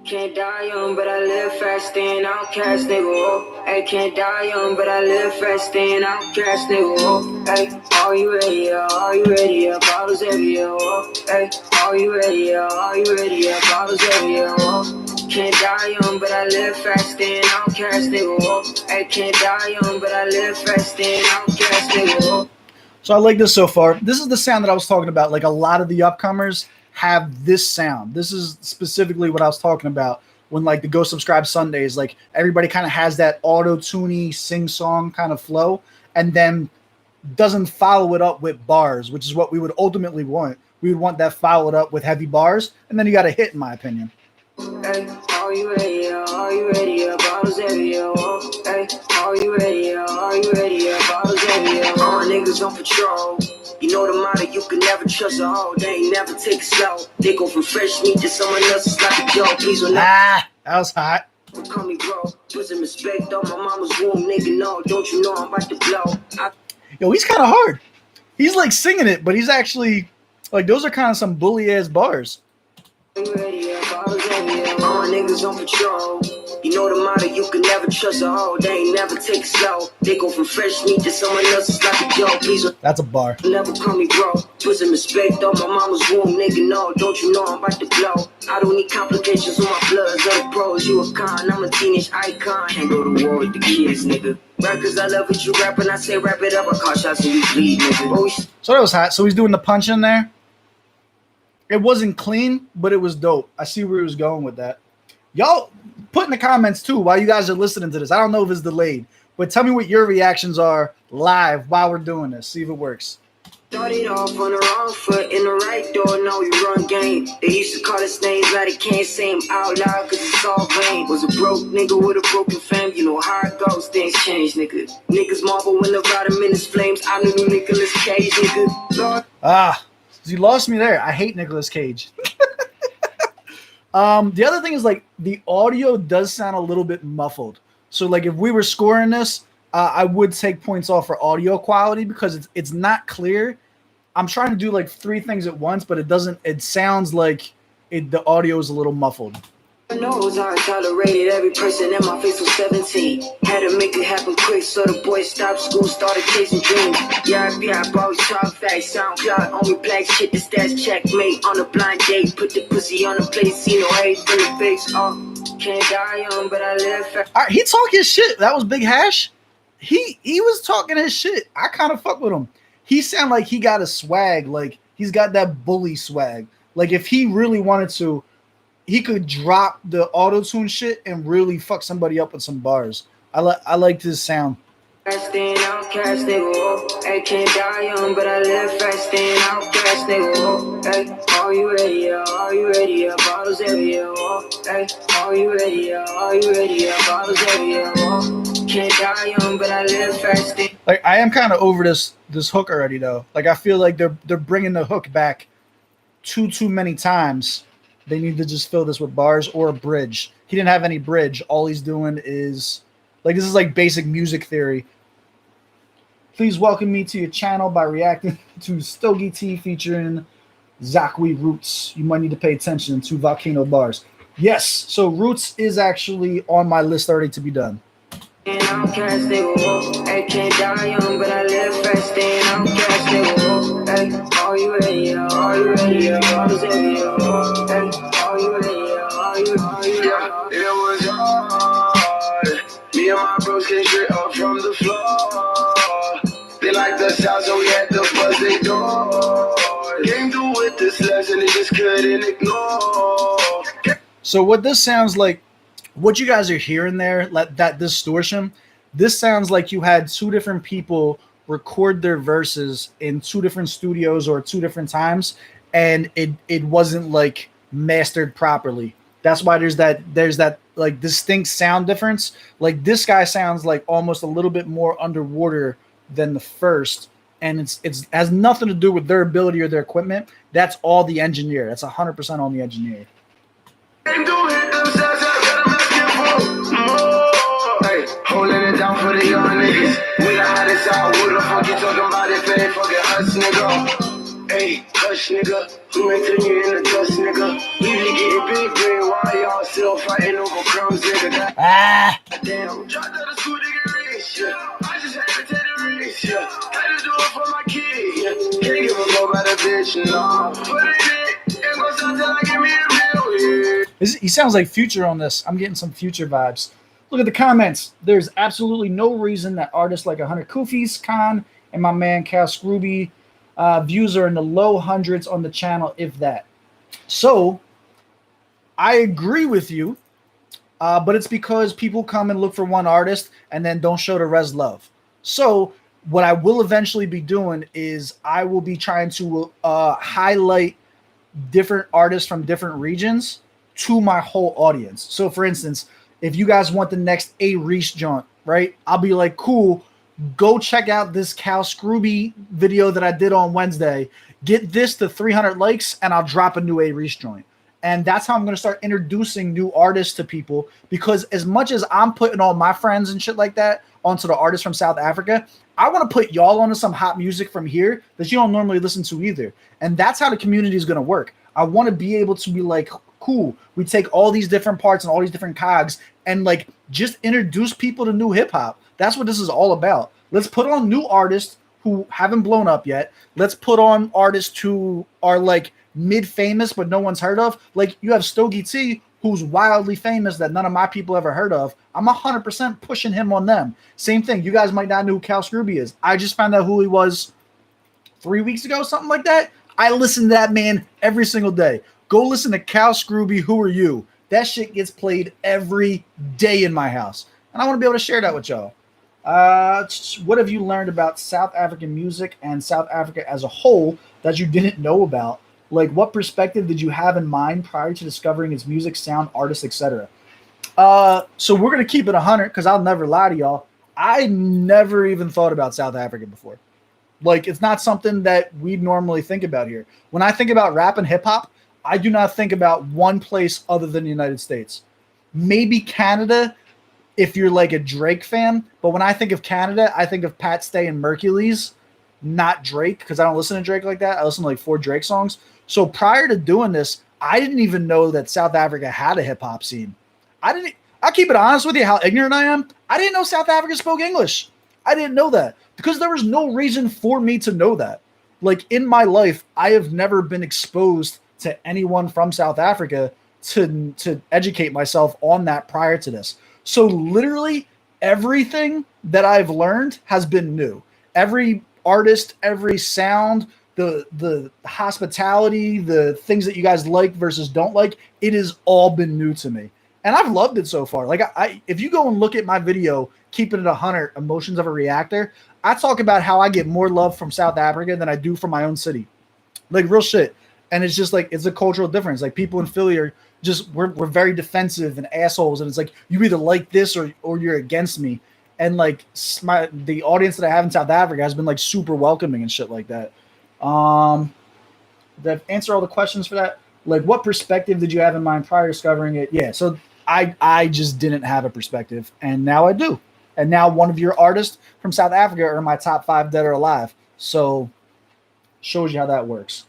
Can't die young, but I live fast, staying outcast, nigga. Oh, hey, can't die young, but I live fast, staying outcast, nigga. Oh, hey, are you ready? Yeah, are you ready? Yeah, bottles every year. Oh, hey, are you ready? Yeah, are you ready? Yeah, bottles every year. Oh, can't die young, but I live fast, staying outcast, nigga. Oh, hey, can't die young, but I live fast, staying outcast, nigga. Oh. So I like this so far. This is the sound that I was talking about. Like a lot of the upcomers have this sound. This is specifically what I was talking about when like the Go Subscribe Sundays, like everybody kind of has that auto-tuney sing-song kind of flow and then doesn't follow it up with bars, which is what we would ultimately want. We would want that followed up with heavy bars, and then you got a hit, in my opinion. Hey, are you ready? Are you ready? Bottles every year. Hey, are you ready? Are you ready? Bottles every year. All my niggas on patrol. You know the motto, you can never trust a hoe. They ain't never take it slow. They go from fresh meat to someone else's like a joke. Please don't that was hot. Call me bro. Put some respect on my mama's womb, nigga. No, don't you know I'm about to blow? Yo, he's kind of hard. He's like singing it, but he's actually like those are kind of some bully ass bars. All my niggas on patrol. You know the motto, you can never trust a hoe. They ain't never take it slow. They go from fresh meat to someone else's like a joke. Please that's a bar. Never call me bro. Put some respect on my mama's womb, nigga. No, don't you know I'm about to blow? I don't need complications with my bloods or the pros. You a con, I'm a teenage icon. Can't go to war with the kids, nigga. Rap cause I love what you rap, and I say wrap it up. I call shots and you bleed, nigga. So that was hot. So he's doing the punch in there. It wasn't clean, but it was dope. I see where he was going with that. Y'all put in the comments too while you guys are listening to this. I don't know if it's delayed, but tell me what your reactions are live while we're doing this. See if it works. Started off on the wrong foot in the right door, now we run game. They used to call us names, now they can't say them out loud cause it's all vain. Was a broke nigga with a broken fam, you know how it goes, things change, nigga. Niggas marvel when the bottom in his flames, I'm the new Nicolas Cage, nigga. Lord. You lost me there. I hate Nicolas Cage. The other thing is like the audio does sound a little bit muffled. So like if we were scoring this, I would take points off for audio quality because it's not clear. I'm trying to do like three things at once, but it sounds like the audio is a little muffled. Knows I tolerated every person in my face was 17. Had to make it happen quick, so the boys stopped school, started chasing dreams. Yeah, I always talk facts, SoundCloud, on me black shit, the stats checkmate. On a blind date, put the pussy on the plate, see no hate in the face. Can't die young, but I live fast. All right, he talking shit. That was Big Hash. He was talking his shit. I kind of fuck with him. He sound like he got a swag, like he's got that bully swag. Like if he really wanted to, he could drop the auto-tune shit and really fuck somebody up with some bars. I liked his sound. Staying outcast, nigga. Hey, can't die young, but I live fast. Staying outcast, nigga. Hey, are you ready? Are you ready? Bottles every year. Hey, are you ready? Are you ready? Bottles every year. Can't die young, but I live fast. Like I am kind of over this hook already though. Like I feel like they're bringing the hook back too many times. They need to just fill this with bars or a bridge. He didn't have any bridge. All he's doing is like this is like basic music theory. Please welcome me to your channel by reacting to Stogie T featuring Zakwi Roots. You might need to pay attention to Volcano Bars. Yes, so Roots is actually on my list already to be done. Outcast, nigga. Hey, can't die young, but I live fast. Staying outcast, nigga. Hey, are you ready? Are you ready? Bottles every year. Hey, are you ready? Are you ready? Yeah, it was hard. Me and my bros came straight up from the floor. They like the sound, so we had to buzz their door. Came through with this lesson, they just couldn't ignore. So what this sounds like, what you guys are hearing there, that distortion, this sounds like you had two different people record their verses in two different studios or two different times, and it wasn't like mastered properly. That's why there's that like distinct sound difference. Like this guy sounds like almost a little bit more underwater than the first, and it's has nothing to do with their ability or their equipment. That's all the engineer. That's 100% on the engineer. Holding it down for the young niggas. We the hottest out. Who the fuck you talking about if it ain't fucking us, nigga? Hey, hush, nigga. Who may turn you into dust, nigga? Usually getting big brain while y'all still fighting over crumbs, nigga. Damn, dropped out of school to get rich, yeah. I just had to take the risk, yeah. Had to do it for my kid, yeah. Can't give a fuck about a bitch, no. Put it in, and go stop till I give me a meal, yeah. He sounds like Future on this. I'm getting some Future vibes. Look at the comments. There's absolutely no reason that artists like 100 Kufis, Khan, and my man Cal Scrooby views are in the low hundreds on the channel, if that. So, I agree with you, but it's because people come and look for one artist and then don't show the rest love. So, what I will eventually be doing is I will be trying to highlight different artists from different regions to my whole audience. So, for instance, if you guys want the next A Reese joint, right? I'll be like, cool, go check out this Cal Scrooby video that I did on Wednesday. Get this to 300 likes, and I'll drop a new A Reese joint. And that's how I'm going to start introducing new artists to people, because as much as I'm putting all my friends and shit like that onto the artists from South Africa, I want to put y'all onto some hot music from here that you don't normally listen to either. And that's how the community is going to work. I want to be able to be like, cool, we take all these different parts and all these different cogs and like just introduce people to new hip hop. That's what this is all about. Let's put on new artists who haven't blown up yet. Let's put on artists who are like mid-famous but no one's heard of. Like you have Stogie T, who's wildly famous that none of my people ever heard of. I'm 100% pushing him on them. Same thing. You guys might not know who Cal Scrooby is. I just found out who he was 3 weeks ago, something like that. I listen to that man every single day. Go listen to Cal Scrooby, Who Are You? That shit gets played every day in my house. And I want to be able to share that with y'all. What have you learned about South African music and South Africa as a whole that you didn't know about? Like, what perspective did you have in mind prior to discovering its music, sound, artists, etc.? So we're going to keep it 100 because I'll never lie to y'all. I never even thought about South Africa before. Like, it's not something that we normally think about here. When I think about rap and hip-hop, I do not think about one place other than the United States. Maybe Canada, if you're like a Drake fan. But when I think of Canada, I think of Pat Stay and Mercules, not Drake, because I don't listen to Drake like that. I listen to like 4 Drake songs. So prior to doing this, I didn't even know that South Africa had a hip-hop scene. I'll keep it honest with you how ignorant I am. I didn't know South Africa spoke English. I didn't know that because there was no reason for me to know that. Like in my life, I have never been exposed to anyone from South Africa to educate myself on that prior to this. So literally everything that I've learned has been new. Every artist, every sound, the hospitality, the things that you guys like versus don't like, it has all been new to me. And I've loved it so far. Like I if you go and look at my video, Keeping It 100, Emotions of a Reactor, I talk about how I get more love from South Africa than I do from my own city. Like real shit. And it's just like, it's a cultural difference. Like people in Philly are just, we're very defensive and assholes. And it's like, you either like this or you're against me. And like the audience that I have in South Africa has been like super welcoming and shit like that. Did I answer all the questions for that? Like what perspective did you have in mind prior to discovering it? Yeah. So I just didn't have a perspective and now I do. And now one of your artists from South Africa are in my top 5 dead or alive. So shows you how that works.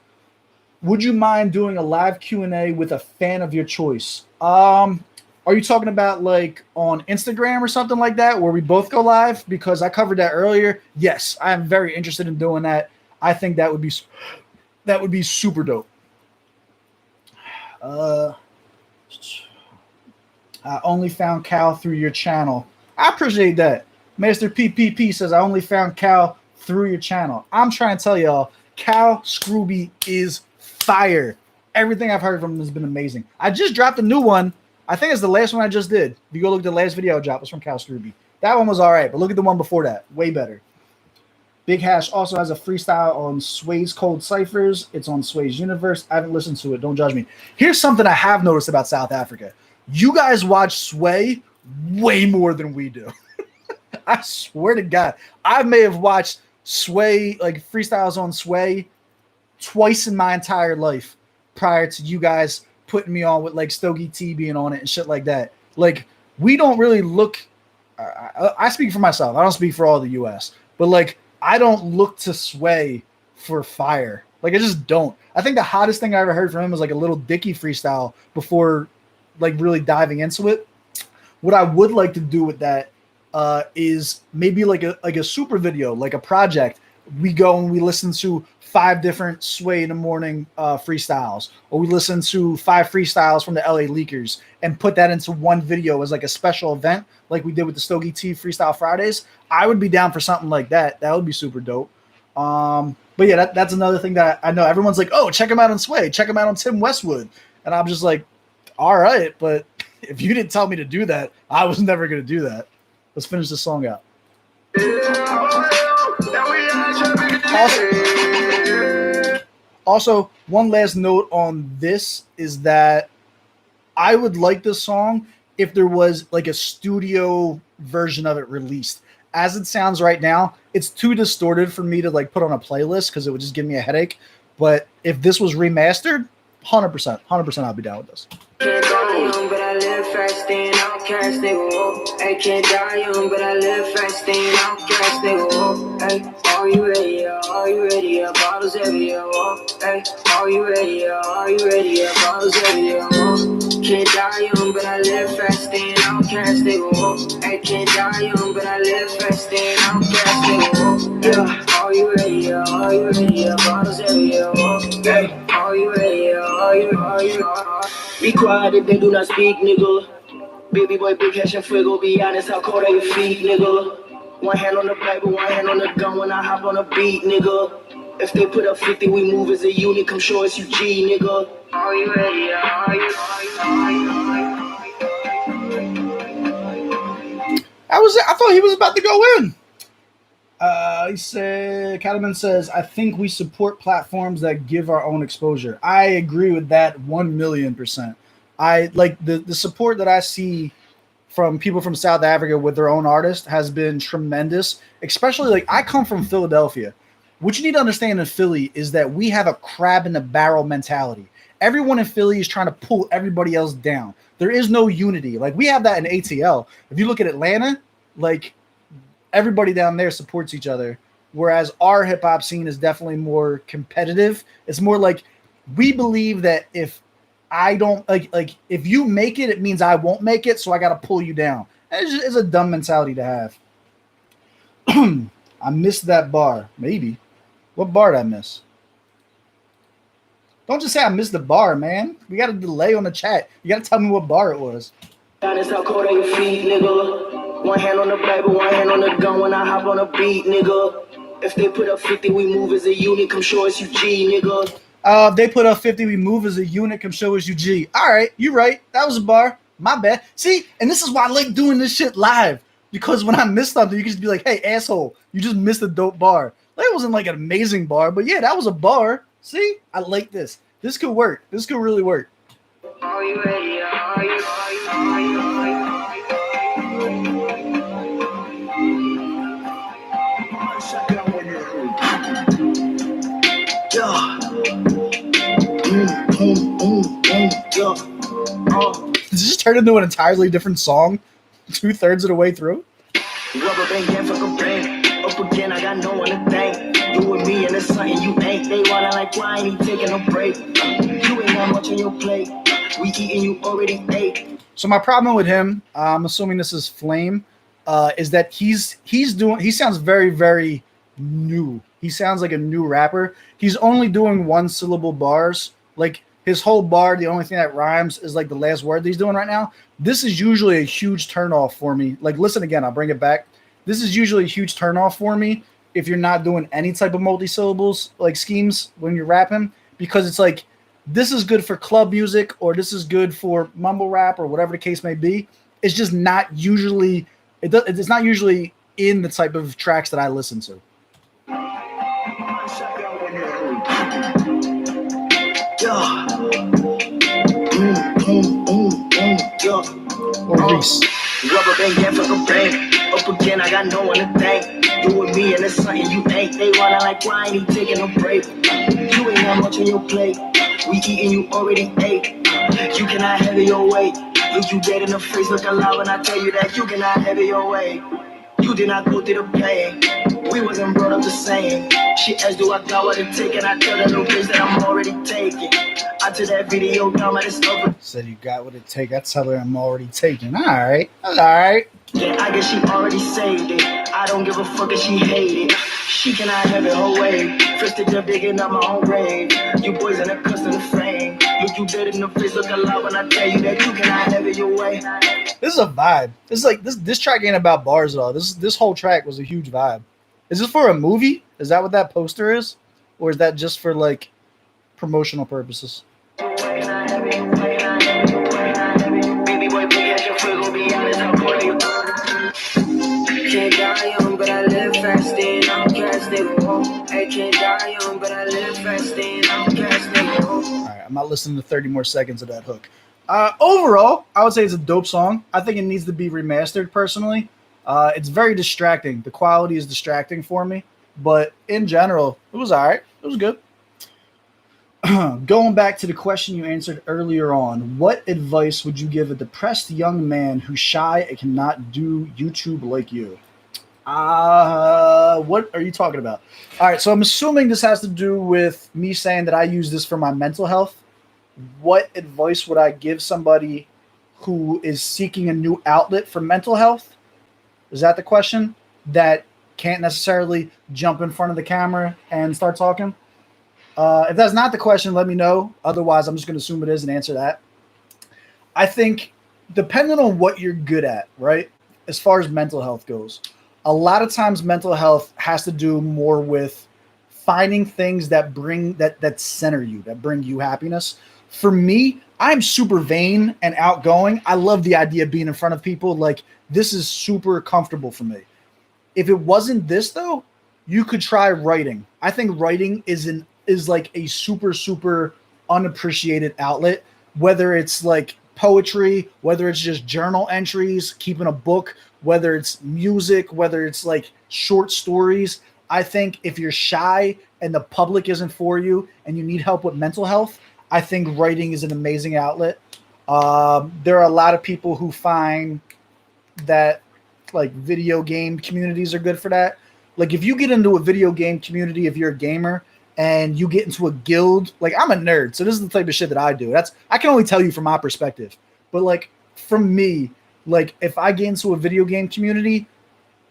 Would you mind doing a live Q&A with a fan of your choice? Are you talking about like on Instagram or something like that where we both go live? Because I covered that earlier. Yes, I am very interested in doing that. I think that would be super dope. I only found Cal through your channel. I appreciate that. Master PPP says, I only found Cal through your channel. I'm trying to tell y'all, Cal Scrooby is fire. Everything I've heard from him has been amazing. I just dropped a new one. I think it's the last one I just did. If you go look at the last video I dropped, it was from Cal Scrooby. That one was all right, but look at the one before that. Way better. Big Hash also has a freestyle on Sway's Cold Ciphers. It's on Sway's Universe. I haven't listened to it. Don't judge me. Here's something I have noticed about South Africa. You guys watch Sway way more than we do. I swear to God. I may have watched Sway, like freestyles on Sway, twice in my entire life prior to you guys putting me on with like Stogie T being on it and shit like that. Like we don't really look, I speak for myself. I don't speak for all the US, but like I don't look to Sway for fire. Like I just don't. I think the hottest thing I ever heard from him was like a Little Dicky freestyle before like really diving into it. What I would like to do with that is maybe like a super video, like a project. We go and we listen to 5 different Sway in the Morning freestyles, or we listen to 5 freestyles from the LA Leakers and put that into one video as like a special event, like we did with the Stogie T Freestyle Fridays. I would be down for something like that. That would be super dope. But yeah, that's another thing that I know everyone's like, oh, check him out on Sway, check him out on Tim Westwood. And I'm just like, all right, but if you didn't tell me to do that, I was never going to do that. Let's finish this song out. Also, one last note on this is that I would like this song if there was like a studio version of it released. As it sounds right now, it's too distorted for me to like put on a playlist because it would just give me a headache. But if this was remastered, 100% I'll be down with this. Can't die young, but I live fast and outcast, nigga. Hey, can't die young, but I live fast and outcast, nigga. Hey, are you ready? Are you ready? Bottles everywhere. Hey, are you ready? Are you ready? Bottles everywhere. Can't die young, but I live fast and outcast, nigga. Hey, can't die young, but I live fast and outcast, nigga. Yeah, are you ready? Are you ready? Bottles everywhere. Hey, are you ready? Are you? Be quiet if they do not speak, nigga. Baby boy, big cash and fuego. Be honest, how cold are your feet, nigga? One hand on the Bible, one hand on the gun when I hop on a beat, nigga. If they put up 50, we move as a unit. Come show us you G, nigga. Are you ready? Are you? I thought he was about to go in. He said, Cattleman says, I think we support platforms that give our own exposure. I agree with that 1,000,000%. I like the support that I see from people from South Africa with their own artists has been tremendous. Especially like I come from Philadelphia. What you need to understand in Philly is that we have a crab in the barrel mentality. Everyone in Philly is trying to pull everybody else down. There is no unity. Like we have that in ATL. If you look at Atlanta, like everybody down there supports each other, whereas our hip hop scene is definitely more competitive. It's more like we believe that if I don't like if you make it, it means I won't make it, so I got to pull you down. It's a dumb mentality to have. I missed that bar. Maybe. What bar did I miss? Don't just say I missed the bar, man. We got a delay on the chat. You got to tell me what bar it was. Honest, how cold are your feet, nigga? One hand on the Bible, one hand on the gun when I hop on a beat, nigga. If they put up 50, we move as a unit. Come show us you G, nigga. They put up 50, we move as a unit. Come show us you G. All right, you right. That was a bar. My bad. See, and this is why I like doing this shit live. Because when I miss something, you can just be like, hey, asshole, you just missed a dope bar. Like, it wasn't like an amazing bar, but yeah, that was a bar. See, I like this. This could work. This could really work. Are you ready? Are you? Did it just turn into an entirely different song 2/3 of the way through? Rubber band, can't fuck a brain. Up again, I got no one to thank. You with me and it's something you ain't. They wanna like, why ain't he taking a break? You ain't got much on your plate. We eating, you already ate. So my problem with him, I'm assuming this is Flame, is that he sounds very, very new. He sounds like a new rapper. He's only doing 1-syllable bars. Like his whole bar, the only thing that rhymes is like the last word that he's doing right now. This is usually a huge turnoff for me. Like, listen again, I'll bring it back. This is usually a huge turnoff for me if you're not doing any type of multi-syllables, like schemes when you're rapping, because it's like, this is good for club music or this is good for mumble rap or whatever the case may be. It's just not usually, it's not usually in the type of tracks that I listen to. Or Reese. Rubber band, can't fuck a brain. Up again, I got no one to thank. You with me and it's something you ain't. They wanna like, why ain't he taking a break? You ain't got much on your plate. We eating, you already ate. You cannot have it your way. Look you dead in the face, look alive when I tell you that you cannot have it your way. You did not go through the pain. We wasn't brought up the same. She asked, do I got what it take? And I tell that little bitch that I'm already taking. I took that video down, man, it's over. Said you got what it take. I tell her I'm already taken. All right. All right. Yeah, I guess she already saved it. I don't give a fuck if she hate it. She cannot have it her way. First to death, digging up my own grave. You boys in a custom frame. Look you dead in the face, look a lot when I tell you that you cannot have it your way. This is a vibe. This is like this track ain't about bars at all. This whole track was a huge vibe. Is this for a movie? Is that what that poster is? Or is that just for like promotional purposes? Can't die young, but I live fast and I'm cast nigga. I can't die young, but I live fast and I'm cast nigga. All right, I'm not listening to 30 more seconds of that hook. Overall, I would say it's a dope song. I think it needs to be remastered personally. It's very distracting. The quality is distracting for me. But in general, it was all right. It was good. Going back to the question you answered earlier on, what advice would you give a depressed young man who's shy and cannot do YouTube like you? What are you talking about? All right, so I'm assuming this has to do with me saying that I use this for my mental health. What advice would I give somebody who is seeking a new outlet for mental health? Is that the question? That can't necessarily jump in front of the camera and start talking? If that's not the question, let me know. Otherwise, I'm just going to assume it is and answer that. I think depending on what you're good at, right, as far as mental health goes, a lot of times mental health has to do more with finding things that bring that center you, that bring you happiness. For me, I'm super vain and outgoing. I love the idea of being in front of people. Like, this is super comfortable for me. If it wasn't this, though, you could try writing. I think writing is like a super unappreciated outlet, whether it's like poetry, whether it's just journal entries, keeping a book, whether it's music, whether it's like short stories. I think if you're shy and the public isn't for you and you need help with mental health, I think writing is an amazing outlet. There are a lot of people who find that like video game communities are good for that. Like if you get into a video game community, if you're a gamer and you get into a guild, like I'm a nerd, so this is the type of shit that I do. I can only tell you from my perspective, but like from me, like if I get into a video game community,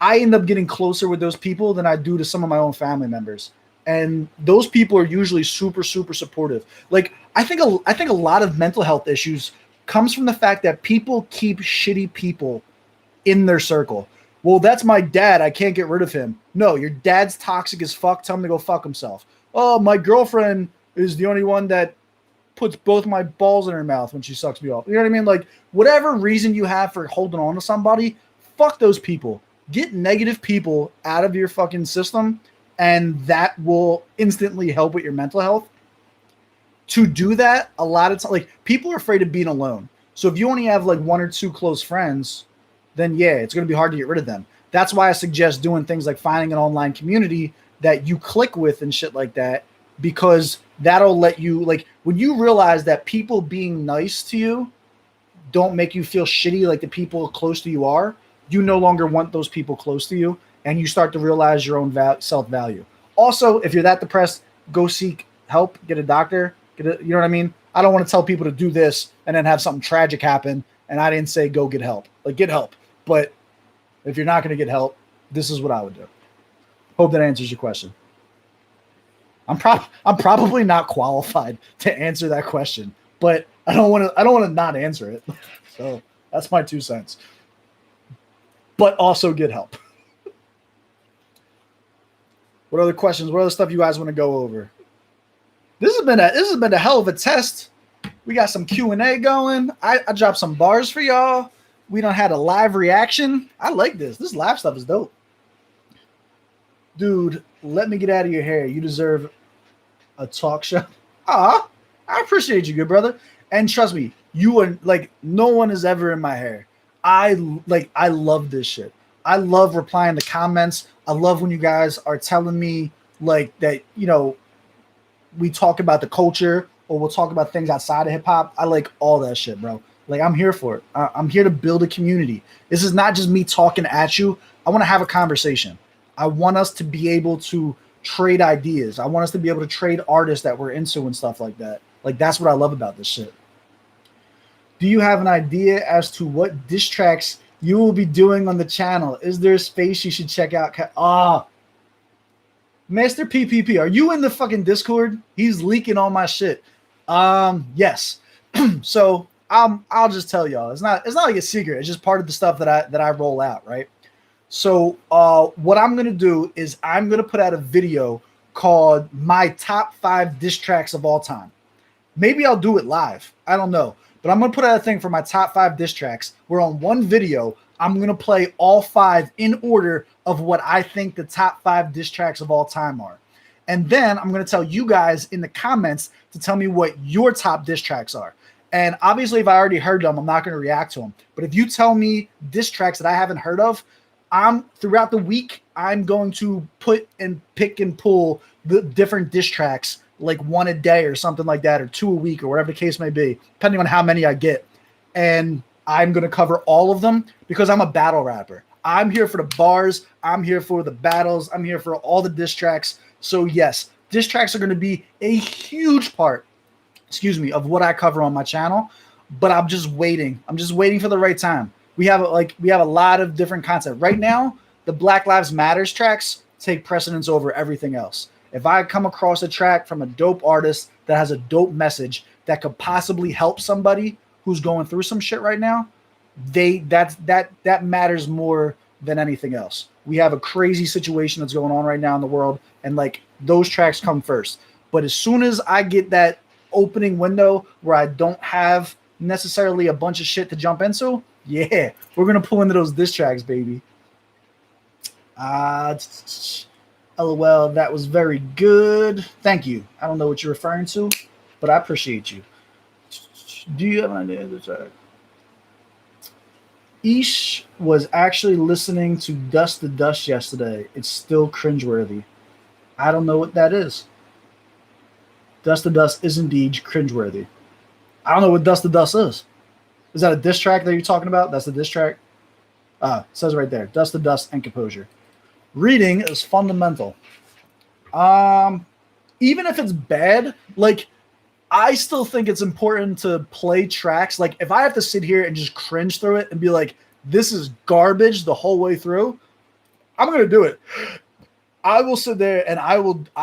I end up getting closer with those people than I do to some of my own family members. And those people are usually super supportive. Like I think a lot of mental health issues comes from the fact that people keep shitty people in their circle. Well, that's my dad. I can't get rid of him. No, your dad's toxic as fuck. Tell him to go fuck himself. Oh, my girlfriend is the only one that puts both my balls in her mouth when she sucks me off. You know what I mean? Like, whatever reason you have for holding on to somebody, fuck those people. Get negative people out of your fucking system, and that will instantly help with your mental health. To do that, a lot of times, like, people are afraid of being alone. So if you only have, like, one or two close friends, then, yeah, it's going to be hard to get rid of them. That's why I suggest doing things like finding an online community that you click with and shit like that, because that'll let you, like, when you realize that people being nice to you don't make you feel shitty like the people close to you are, you no longer want those people close to you, and you start to realize your own self-value. Also, if you're that depressed, go seek help, get a doctor, you know what I mean? I don't want to tell people to do this and then have something tragic happen, and I didn't say go get help. Like, get help. But if you're not going to get help, this is what I would do. Hope that answers your question. I'm probably not qualified to answer that question, but I don't want to not answer it. So that's my 2 cents. But also get help. What other questions? What other stuff you guys want to go over? This has been a hell of a test. We got some Q&A going. I dropped some bars for y'all. We done had a live reaction. I like this. This live stuff is dope. Dude, let me get out of your hair. You deserve a talk show. I appreciate you, good brother. And trust me, you are like, no one is ever in my hair. I love this shit. I love replying to comments. I love when you guys are telling me like that, you know, we talk about the culture or we'll talk about things outside of hip hop. I like all that shit, bro. Like, I'm here for it. I'm here to build a community. This is not just me talking at you. I want to have a conversation. I want us to be able to trade ideas. I want us to be able to trade artists that we're into and stuff like that. Like, that's what I love about this shit. Do you have an idea as to what diss tracks you will be doing on the channel? Is there a space you should check out? Master PPP, are you in the fucking Discord? He's leaking all my shit. Yes. So I'll just tell y'all. It's not like a secret. It's just part of the stuff that I roll out, right? So what I'm gonna do is I'm gonna put out a video called My Top 5 Diss Tracks of All Time. Maybe I'll do it live. I don't know. But I'm going to put out a thing for my top 5 diss tracks where on one video, I'm going to play all 5 in order of what I think the top 5 diss tracks of all time are. And then I'm going to tell you guys in the comments to tell me what your top diss tracks are. And obviously, if I already heard them, I'm not going to react to them. But if you tell me diss tracks that I haven't heard of, throughout the week, I'm going to put and pick and pull the different diss tracks, like one a day or something like that, or 2 a week, or whatever the case may be, depending on how many I get. And I'm going to cover all of them because I'm a battle rapper. I'm here for the bars. I'm here for the battles. I'm here for all the diss tracks. So yes, diss tracks are going to be a huge part, of what I cover on my channel, but I'm just waiting. I'm just waiting for the right time. We have a lot of different content right now. The Black Lives Matters tracks take precedence over everything else. If I come across a track from a dope artist that has a dope message that could possibly help somebody who's going through some shit right now, that matters more than anything else. We have a crazy situation that's going on right now in the world, and like those tracks come first. But as soon as I get that opening window where I don't have necessarily a bunch of shit to jump into, yeah, we're gonna pull into those diss tracks, baby. LOL, that was very good. Thank you. I don't know what you're referring to, but I appreciate you. Do you have an idea of the track? Ish was actually listening to Dust to Dust yesterday. It's still cringeworthy. I don't know what that is. Dust to Dust is indeed cringeworthy. I don't know what Dust to Dust is. Is that a diss track that you're talking about? That's the diss track? It says right there. Dust to Dust and Composure. Reading is fundamental. Even if it's bad, like, I still think it's important to play tracks. Like, if I have to sit here and just cringe through it and be like, this is garbage the whole way through, I'm going to do it. I will sit there and I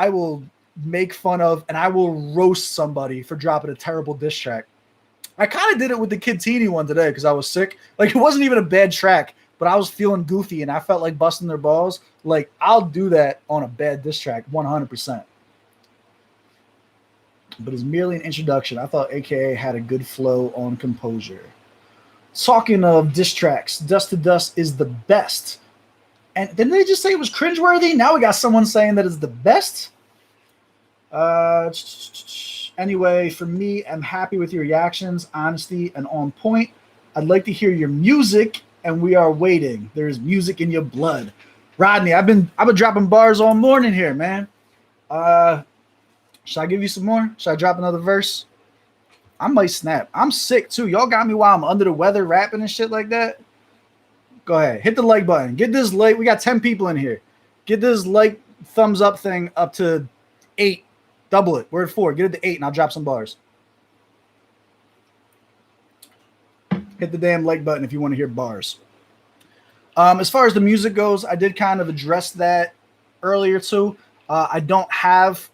will make fun of and I will roast somebody for dropping a terrible diss track. I kind of did it with the Kid Teeny one today because I was sick. Like, it wasn't even a bad track, but I was feeling goofy and I felt like busting their balls. Like, I'll do that on a bad diss track 100%. But it's merely an introduction. I thought AKA had a good flow on Composure. Talking of diss tracks, Dust to Dust is the best. And didn't they just say it was cringeworthy? Now we got someone saying that it's the best. Anyway, for me, I'm happy with your reactions, honesty, and on point. I'd like to hear your music, and we are waiting. There's music in your blood. Rodney, I've been dropping bars all morning here, man. Should I give you some more? Should I drop another verse? I might snap. I'm sick too. Y'all got me while I'm under the weather rapping and shit like that. Go ahead. Hit the like button. Get this like. We got 10 people in here. Get this like thumbs up thing up to 8. Double it. We're at 4. Get it to 8 and I'll drop some bars. Hit the damn like button if you want to hear bars. As far as the music goes, I did kind of address that earlier too. I don't have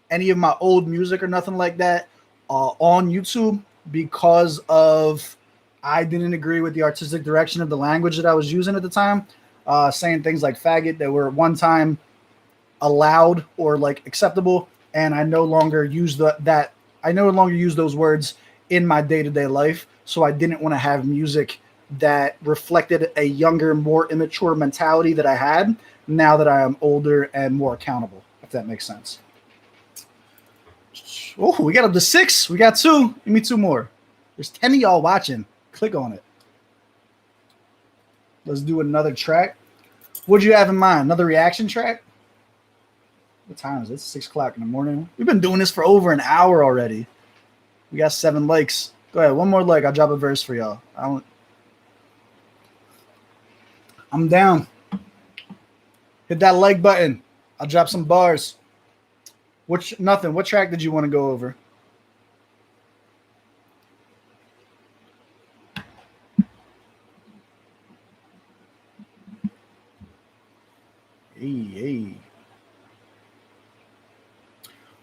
any of my old music or nothing like that on YouTube because of I didn't agree with the artistic direction of the language that I was using at the time, saying things like faggot that were at one time allowed or like acceptable, and I no longer use that. I no longer use those words in my day-to-day life, so I didn't want to have music that reflected a younger, more immature mentality that I had now that I am older and more accountable, if that makes sense. Oh, we got up to 6. We got 2. Give me 2 more. There's 10 of y'all watching. Click on it. Let's do another track. What'd you have in mind? Another reaction track? What time is it? It's 6 o'clock in the morning. We've been doing this for over an hour already. We got 7 likes. Go ahead. One more like. I'll drop a verse for y'all. I'm down. Hit that like button. I'll drop some bars. Nothing. What track did you want to go over? Hey.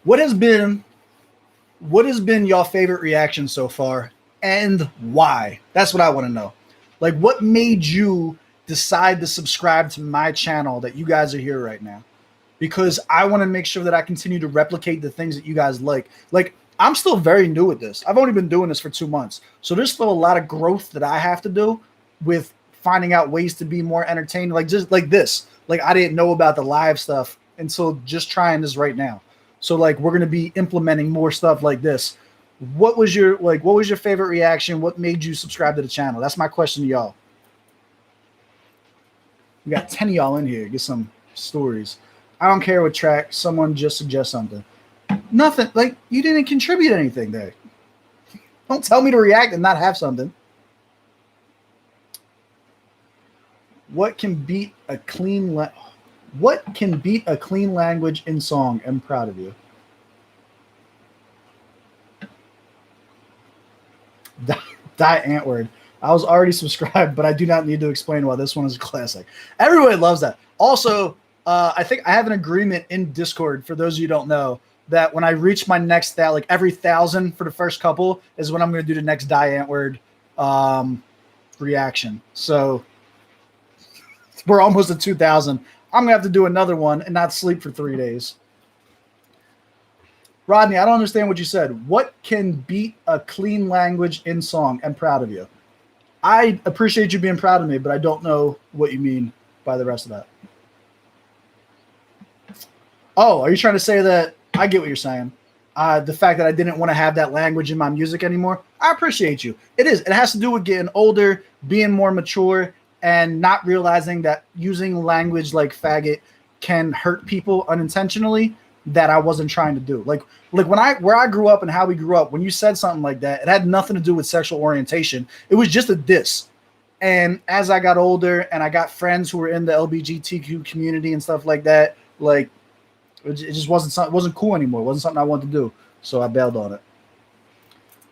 What has been y'all favorite reaction so far, and why? That's what I want to know. Like, what made you decide to subscribe to my channel that you guys are here right now? Because I want to make sure that I continue to replicate the things that you guys like. Like, I'm still very new at this. I've only been doing this for 2 months. So there's still a lot of growth that I have to do with finding out ways to be more entertaining. Like, just like this. Like, I didn't know about the live stuff until just trying this right now. So, like, we're going to be implementing more stuff like this. What was your favorite reaction? What made you subscribe to the channel? That's my question to y'all. We got 10 of y'all in here. Get some stories. I don't care what track. Someone just suggest something. Nothing. Like, you didn't contribute anything there. Don't tell me to react and not have something. What can beat a clean language in song? I'm proud of you. Die Antword. I was already subscribed, but I do not need to explain why this one is a classic. Everybody loves that. Also, I think I have an agreement in Discord, for those of you who don't know, that when I reach my next stat, like every 1,000 for the first couple is when I'm going to do the next Die Antword reaction. So we're almost at 2,000. I'm going to have to do another one and not sleep for 3 days. Rodney, I don't understand what you said. What can beat a clean language in song? I'm proud of you. I appreciate you being proud of me, but I don't know what you mean by the rest of that. Oh, are you trying to say that? I get what you're saying. The fact that I didn't want to have that language in my music anymore. I appreciate you. It is. It has to do with getting older, being more mature, and not realizing that using language like faggot can hurt people unintentionally that I wasn't trying to do. Like where I grew up and how we grew up, when you said something like that, it had nothing to do with sexual orientation. It was just a diss. And as I got older and I got friends who were in the LGBTQ community and stuff like that, like it just wasn't cool anymore. It wasn't something I wanted to do. So I bailed on it.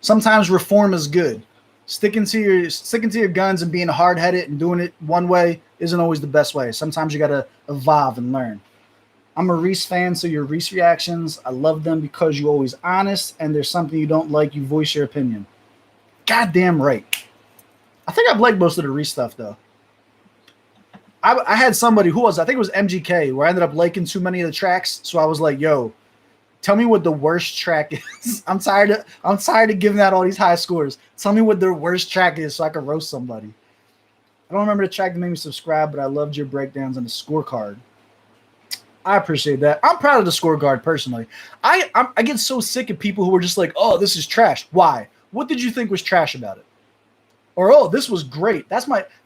Sometimes reform is good. Sticking to your guns and being hard-headed and doing it one way isn't always the best way. Sometimes you got to evolve and learn. I'm a Reese fan, so your Reese reactions, I love them because you're always honest, and there's something you don't like, you voice your opinion. Goddamn right. I think I've liked most of the Reese stuff, though. I had somebody, I think it was MGK, where I ended up liking too many of the tracks, so I was like, yo, tell me what the worst track is. I'm tired of giving out all these high scores. Tell me what their worst track is so I can roast somebody. I don't remember the track that made me subscribe, but I loved your breakdowns on the scorecard. I appreciate that. I'm proud of the scorecard personally. I get so sick of people who are just like, oh, this is trash. Why? What did you think was trash about it? Or, oh, this was great.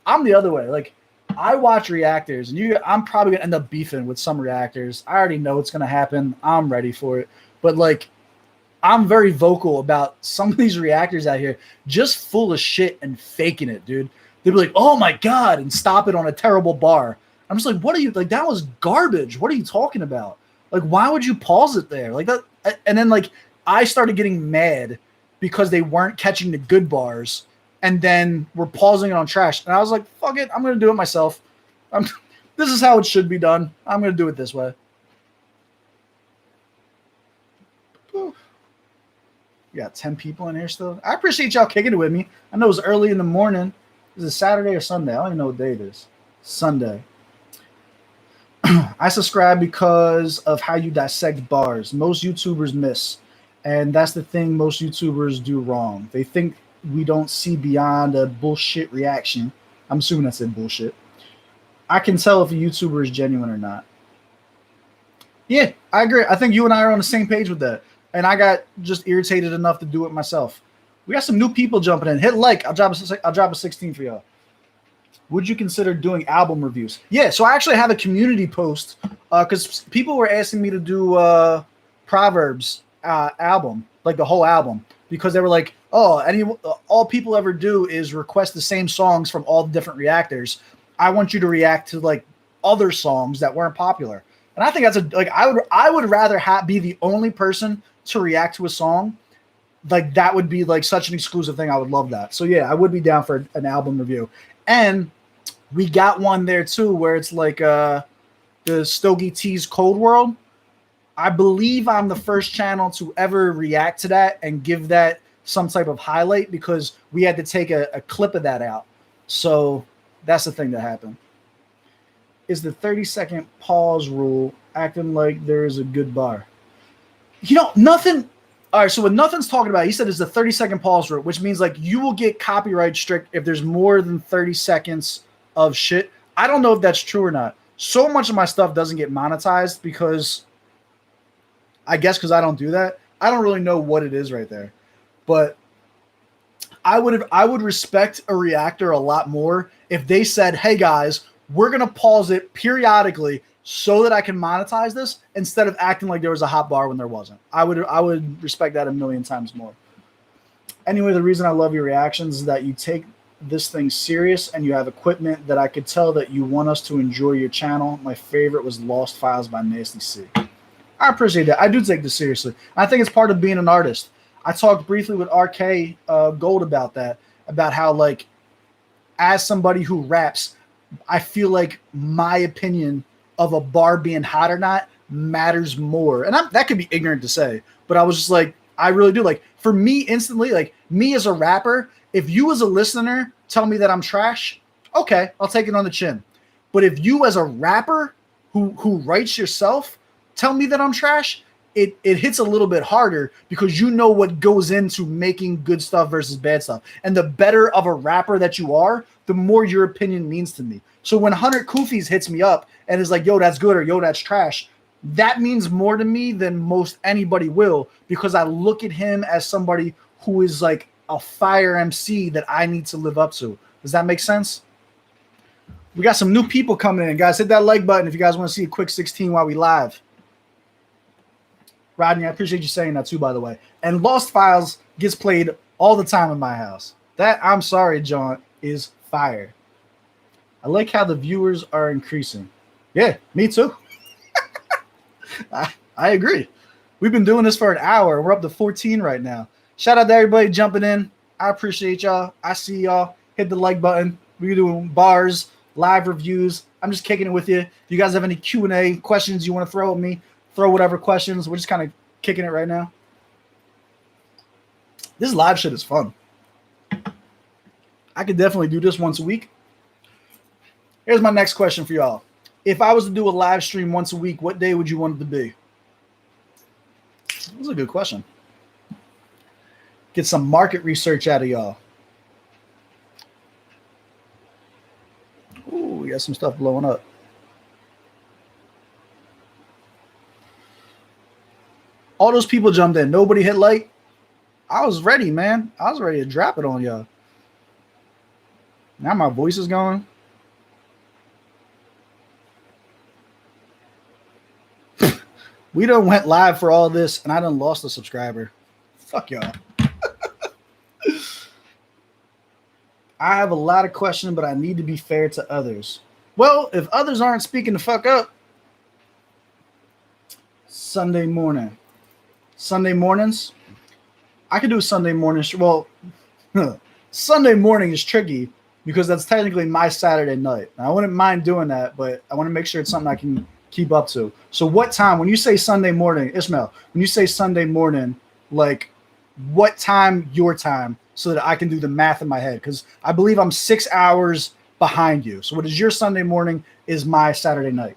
I'm the other way. Like, I watch reactors, and I'm probably gonna end up beefing with some reactors. I already know what's gonna happen. I'm ready for it. But like, I'm very vocal about some of these reactors out here just full of shit and faking it, dude. They'd be like, oh my God, and stop it on a terrible bar. I'm just like, what are you, like, that was garbage. What are you talking about? Like, why would you pause it there? Like that. And then like, I started getting mad because they weren't catching the good bars and then we're pausing it on trash. And I was like, fuck it. I'm going to do it myself. This is how it should be done. I'm going to do it this way. You got 10 people in here still. I appreciate y'all kicking it with me. I know it was early in the morning. Is it Saturday or Sunday? I don't even know what day it is. Sunday. I subscribe because of how you dissect bars. Most YouTubers miss. And that's the thing most YouTubers do wrong. They think we don't see beyond a bullshit reaction. I'm assuming I said bullshit. I can tell if a YouTuber is genuine or not. Yeah, I agree. I think you and I are on the same page with that. And I got just irritated enough to do it myself. We got some new people jumping in. Hit like. I'll drop a 16 for y'all. Would you consider doing album reviews? Yeah, so I actually have a community post because people were asking me to do Proverbs album, like the whole album, because they were like, oh, all people ever do is request the same songs from all the different reactors. I want you to react to like other songs that weren't popular. And I think that's I would rather be the only person to react to a song. Like that would be like such an exclusive thing. I would love that. So yeah, I would be down for an album review. And we got one there too, where it's like the Stogie T's Cold World. I believe I'm the first channel to ever react to that and give that some type of highlight because we had to take a clip of that out. So that's the thing that happened. Is the 30-second pause rule acting like there is a good bar? You know, nothing. All right, so what Nothing's talking about, he said, is the 30-second pause rule, which means like you will get copyright strict if there's more than 30 seconds of shit. I don't know if that's true or not. So much of my stuff doesn't get monetized because I I don't do that. I don't really know what it is right there. But I would respect a reactor a lot more if they said, hey guys, we're going to pause it periodically so that I can monetize this instead of acting like there was a hot bar when there wasn't. I would respect that a million times more. Anyway, the reason I love your reactions is that you take this thing serious and you have equipment that I could tell that you want us to enjoy your channel. My favorite was Lost Files by Nasty C. I appreciate that. I do take this seriously. I think it's part of being an artist. I talked briefly with RK Gold about that, about how like as somebody who raps, I feel like my opinion of a bar being hot or not matters more. And that could be ignorant to say, but I was just like, I really do. Like for me instantly, like me as a rapper, if you as a listener tell me that I'm trash, okay, I'll take it on the chin. But if you as a rapper who writes yourself tell me that I'm trash, it hits a little bit harder because you know what goes into making good stuff versus bad stuff. And the better of a rapper that you are, the more your opinion means to me. So when 100 Kufis hits me up and is like, yo, that's good, or yo, that's trash, that means more to me than most anybody will, because I look at him as somebody who is like a fire MC that I need to live up to. Does that make sense? We got some new people coming in. Guys, hit that like button if you guys want to see a quick 16 while we live. Rodney, I appreciate you saying that too, by the way. And Lost Files gets played all the time in my house. That, I'm sorry, John, is fire. I like how the viewers are increasing. Yeah, me too. I agree. We've been doing this for an hour. We're up to 14 right now. Shout out to everybody jumping in. I appreciate y'all. I see y'all. Hit the like button. We're doing bars, live reviews. I'm just kicking it with you. If you guys have any Q&A questions you want to throw at me, throw whatever questions. We're just kind of kicking it right now. This live shit is fun. I could definitely do this once a week. Here's my next question for y'all. If I was to do a live stream once a week, what day would you want it to be? That's a good question. Get some market research out of y'all. Ooh, we got some stuff blowing up. All those people jumped in. Nobody hit like. I was ready, man. I was ready to drop it on y'all. Now my voice is going. We done went live for all this, and I done lost a subscriber. Fuck y'all. I have a lot of questions, but I need to be fair to others. Well, if others aren't speaking the fuck up, Sunday morning. Sunday mornings? I could do a Sunday morning. Well, Sunday morning is tricky because that's technically my Saturday night. Now, I wouldn't mind doing that, but I want to make sure it's something I can keep up to. So what time, when you say Sunday morning, Ishmael, when you say Sunday morning, like what time your time so that I can do the math in my head? Because I believe I'm 6 hours behind you. So what is your Sunday morning is my Saturday night.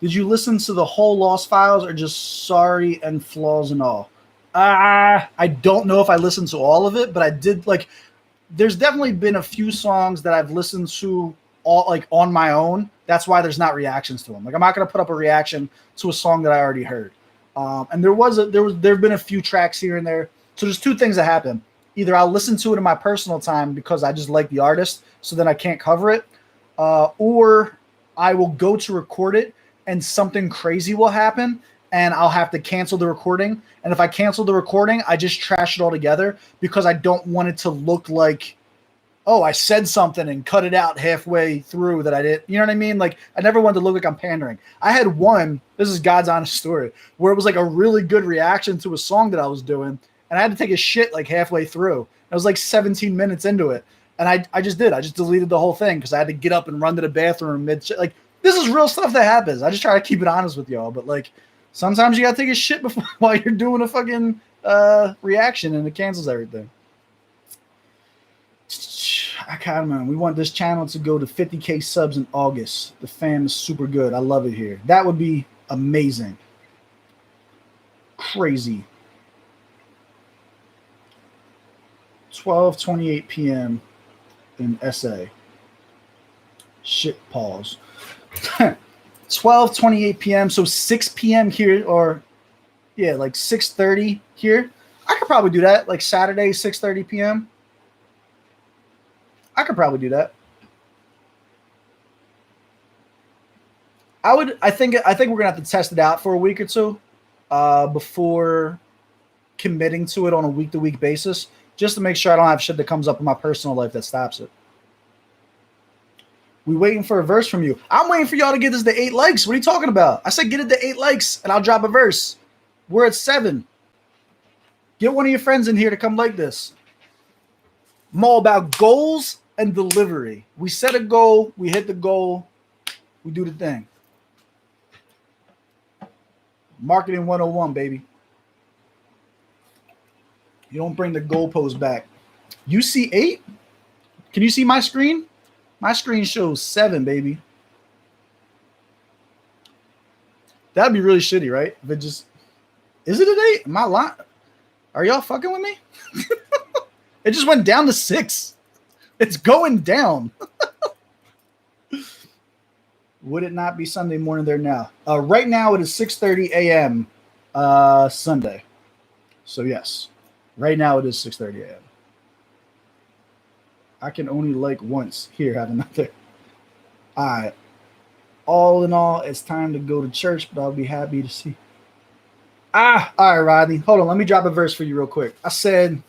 Did you listen to the whole Lost Files or just Sorry and Flaws and All? I don't know if I listened to all of it, but I did. Like, there's definitely been a few songs that I've listened to all like on my own. That's why there's not reactions to them. Like, I'm not going to put up a reaction to a song that I already heard. And there have been a few tracks here and there. So there's two things that happen. Either I'll listen to it in my personal time because I just like the artist, so then I can't cover it, or I will go to record it and something crazy will happen and I'll have to cancel the recording. And if I cancel the recording, I just trash it all together because I don't want it to look like oh, I said something and cut it out halfway through that I didn't. You know what I mean? Like, I never wanted to look like I'm pandering. I had one, this is God's honest story, where it was like a really good reaction to a song that I was doing, and I had to take a shit like halfway through. I was like 17 minutes into it, and I just deleted the whole thing because I had to get up and run to the bathroom mid shit. Like, this is real stuff that happens. I just try to keep it honest with y'all, but like, sometimes you gotta take a shit before while you're doing a fucking reaction, and it cancels everything. I can't remember. We want this channel to go to 50K subs in August. The fam is super good. I love it here. That would be amazing. Crazy. 12:28 p.m. in SA. Shit, pause. 12:28 p.m. So 6 p.m. here, or yeah, like 6:30 here. I could probably do that. Like Saturday, 6:30 p.m. I could probably do that. I think we're gonna have to test it out for a week or two before committing to it on a week-to-week basis, just to make sure I don't have shit that comes up in my personal life that stops it. We waiting for a verse from you. I'm waiting for y'all to get this to 8 likes. What are you talking about? I said get it to 8 likes and I'll drop a verse. We're at 7. Get one of your friends in here to come like this. I'm all about goals and delivery. We set a goal, we hit the goal, we do the thing. Marketing 101, baby. You don't bring the goalpost back. You see 8? Can you see my screen? My screen shows 7, baby. That'd be really shitty, right? If it just... Is it an 8? Am I lying? Are y'all fucking with me? It just went down to 6. It's going down. Would it not be Sunday morning there now? Right now it is 6:30 a.m. Sunday. So yes, right now it is 6:30 a.m. I can only like once. Here, have another. All right. All in all, it's time to go to church, but I'll be happy to see. All right, Rodney. Hold on. Let me drop a verse for you real quick. I said,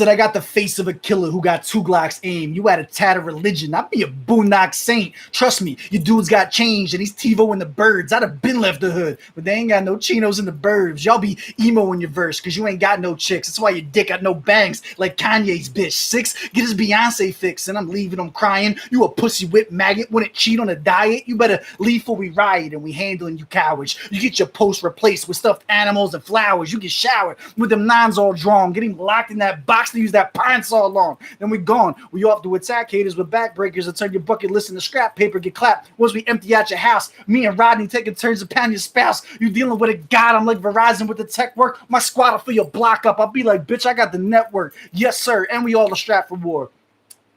I got the face of a killer who got 2 Glocks aimed. You had a tad of religion. I'd be a boondock saint. Trust me, your dudes got changed and he's TiVo and the birds. I'd have been left the hood, but they ain't got no chinos in the burbs. Y'all be emo in your verse because you ain't got no chicks. That's why your dick got no bangs like Kanye's bitch. 6, get his Beyonce fix and I'm leaving him crying. You a pussy whip maggot, wouldn't cheat on a diet. You better leave before we riot and we handling you cowards. You get your post replaced with stuffed animals and flowers. You get showered with them 9s all drawn, getting locked in that box to use that pine saw long. Then we gone. We off to attack haters with backbreakers and turn your bucket list into scrap paper. Get clapped once we empty out your house. Me and Rodney taking turns to pound your spouse. You dealing with a god. I'm like Verizon with the tech work. My squad will fill your block up. I'll be like, bitch, I got the network. Yes, sir. And we all are strapped for war.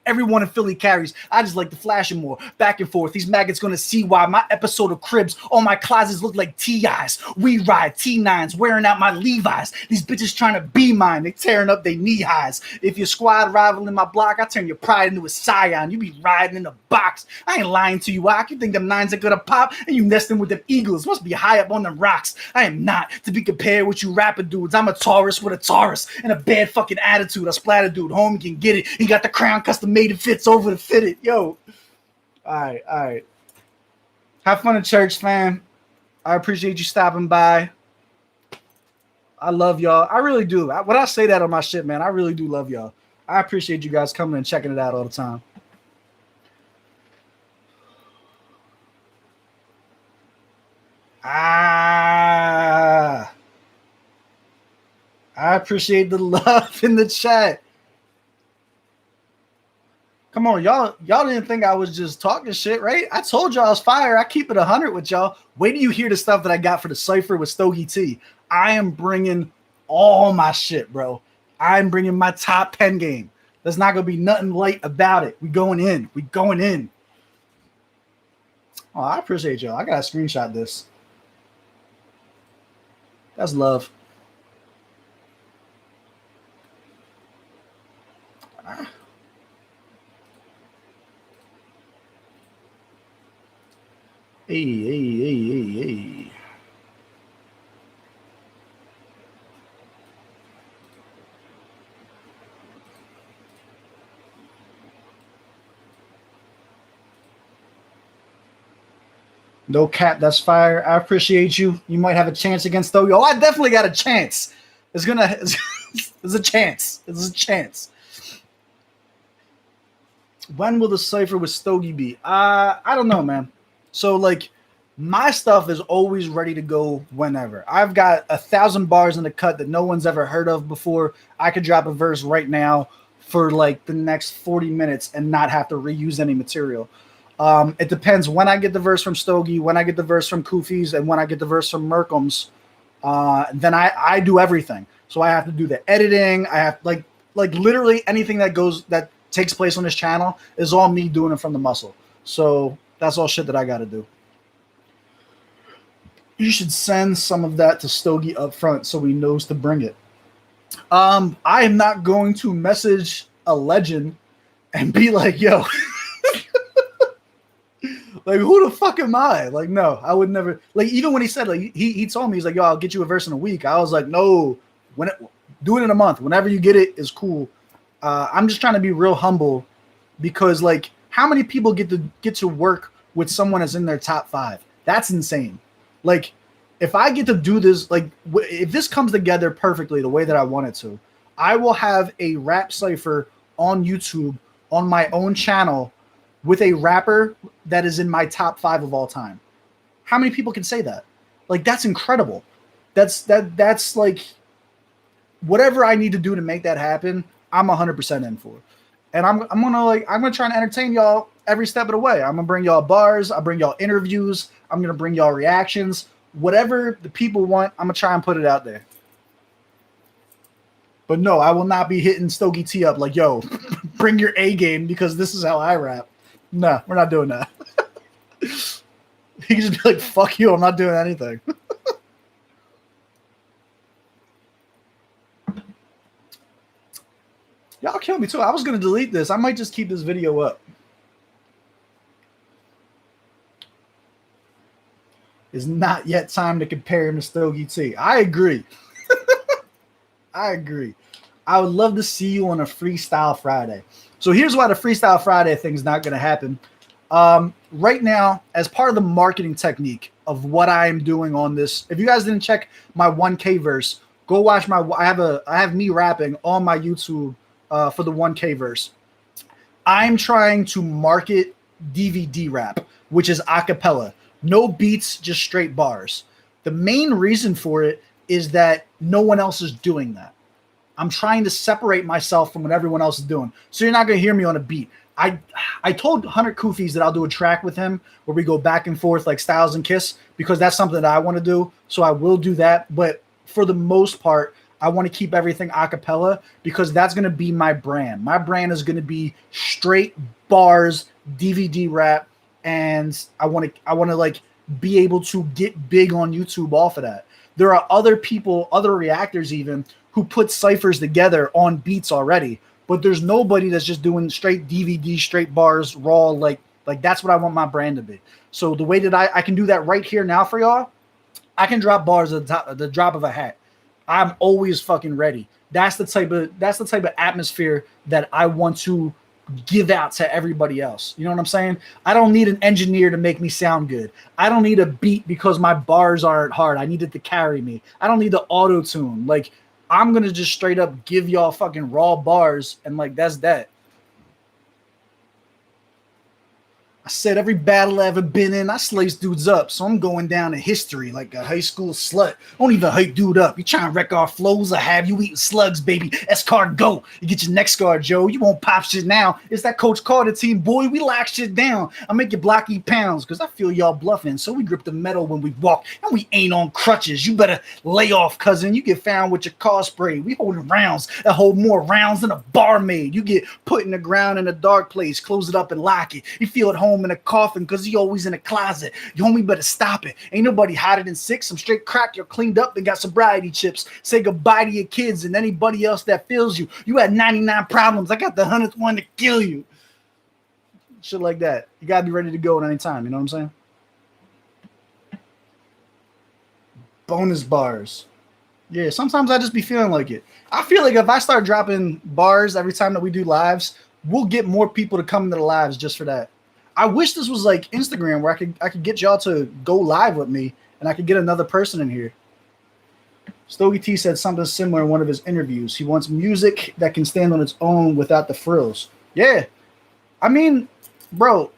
Everyone in Philly carries. I just like to flash him more. Back and forth. These maggots gonna see why my episode of Cribs, all my closets look like TIs. We ride T9s, wearing out my Levi's. These bitches trying to be mine. They tearing up their knee highs. If your squad rivaling my block, I turn your pride into a scion. You be riding in the box. I ain't lying to you, Ock. You think them 9s are gonna pop and you nesting with them eagles. Must be high up on them rocks. I am not to be compared with you rapper dudes. I'm a Taurus with a Taurus and a bad fucking attitude. A splatter dude. Homie can get it. He got the crown custom made. It fits over the fitted. Yo. All right. Have fun at church, fam. I appreciate you stopping by. I love y'all. I really do. When I say that on my shit, man, I really do love y'all. I appreciate you guys coming and checking it out all the time. I appreciate the love in the chat. Come on, y'all didn't think I was just talking shit, right? I told y'all I was fire. I keep it 100 with y'all. Wait till you hear the stuff that I got for the Cypher with Stogie T. I am bringing all my shit, bro. I'm bringing my top pen game. There's not going to be nothing light about it. We going in. Oh, I appreciate y'all. I got to screenshot this. That's love. Hey. No cap, that's fire. I appreciate you. You might have a chance against Stogie. Oh, I definitely got a chance. It's there's a chance. There's a chance. When will the cipher with Stogie be? I don't know, man. So like my stuff is always ready to go whenever. I've got 1,000 bars in the cut that no one's ever heard of before. I could drop a verse right now for like the next 40 minutes and not have to reuse any material. It depends when I get the verse from Stogie, when I get the verse from Koofies, and when I get the verse from Merkham's. Then I do everything. So I have to do the editing. I have like literally anything that takes place on this channel is all me doing it from the muscle. So that's all shit that I got to do. You should send some of that to Stogie up front so he knows to bring it. I am not going to message a legend and be like, yo, like, who the fuck am I? Like, no, I would never. Like, even when he said, like, he told me, he's like, yo, I'll get you a verse in a week. I was like, no, do it in a month. Whenever you get it is cool. I'm just trying to be real humble because, like, how many people get to work with someone that's in their top 5? That's insane. Like, if I get to do this, like, if this comes together perfectly the way that I want it to, I will have a rap cipher on YouTube on my own channel with a rapper that is in my top 5 of all time. How many people can say that? Like, that's incredible. That's like, whatever I need to do to make that happen, I'm 100% in for. And I'm gonna try and entertain y'all every step of the way. I'm gonna bring y'all bars. I bring y'all interviews. I'm gonna bring y'all reactions. Whatever the people want, I'm gonna try and put it out there. But no, I will not be hitting Stogie T up like, yo, bring your A game because this is how I rap. No, we're not doing that. He can just be like, fuck you, I'm not doing anything. Y'all kill me too. I was going to delete this. I might just keep this video up. It's not yet time to compare him to Stogie T. I agree. I agree. I would love to see you on a Freestyle Friday. So here's why the Freestyle Friday thing is not going to happen. Right now, as part of the marketing technique of what I am doing on this, if you guys didn't check my 1K verse, go watch I have me rapping on my YouTube for the 1K verse. I'm trying to market DVD rap, which is a cappella. No beats, just straight bars. The main reason for it is that no one else is doing that. I'm trying to separate myself from what everyone else is doing. So you're not going to hear me on a beat. I told Hunter Koofies that I'll do a track with him where we go back and forth like Styles and Kiss because that's something that I want to do. So I will do that. But for the most part, I want to keep everything a cappella because that's going to be my brand. My brand is going to be straight bars, DVD rap, and I want to like be able to get big on YouTube off of that. There are other people, other reactors even, who put ciphers together on beats already, but there's nobody that's just doing straight DVD, straight bars, raw, like that's what I want my brand to be. So the way that I can do that right here now for y'all, I can drop bars at the drop of a hat. I'm always fucking ready. That's the type of atmosphere that I want to give out to everybody else. You know what I'm saying? I don't need an engineer to make me sound good. I don't need a beat because my bars aren't hard. I need it to carry me. I don't need the auto tune. Like, I'm going to just straight up give y'all fucking raw bars and like that's that. I said every battle I ever been in, I slice dudes up. So I'm going down in history like a high school slut. Don't even hype dude up. You trying to wreck our flows? I have you eating slugs, baby. S-card go. You get your next card, Joe. You won't pop shit now. It's that Coach Carter team, boy. We lock shit down. I make you block eat pounds because I feel y'all bluffing. So we grip the metal when we walk and we ain't on crutches. You better lay off, cousin. You get found with your car spray. We holding rounds that hold more rounds than a barmaid. You get put in the ground in a dark place. Close it up and lock it. You feel at home in a coffin because he always in a closet. You homie better stop it. Ain't nobody hotter than 6. Some straight crack. You're cleaned up and got sobriety chips. Say goodbye to your kids and anybody else that feels you. You had 99 problems. I got the 100th one to kill you. Shit like that. You gotta be ready to go at any time. You know what I'm saying? Bonus bars. Yeah, sometimes I just be feeling like it. I feel like if I start dropping bars every time that we do lives, we'll get more people to come into the lives just for that. I wish this was like Instagram where I could get y'all to go live with me and I could get another person in here. Stogie T said something similar in one of his interviews. He wants music that can stand on its own without the frills. Yeah. I mean, bro,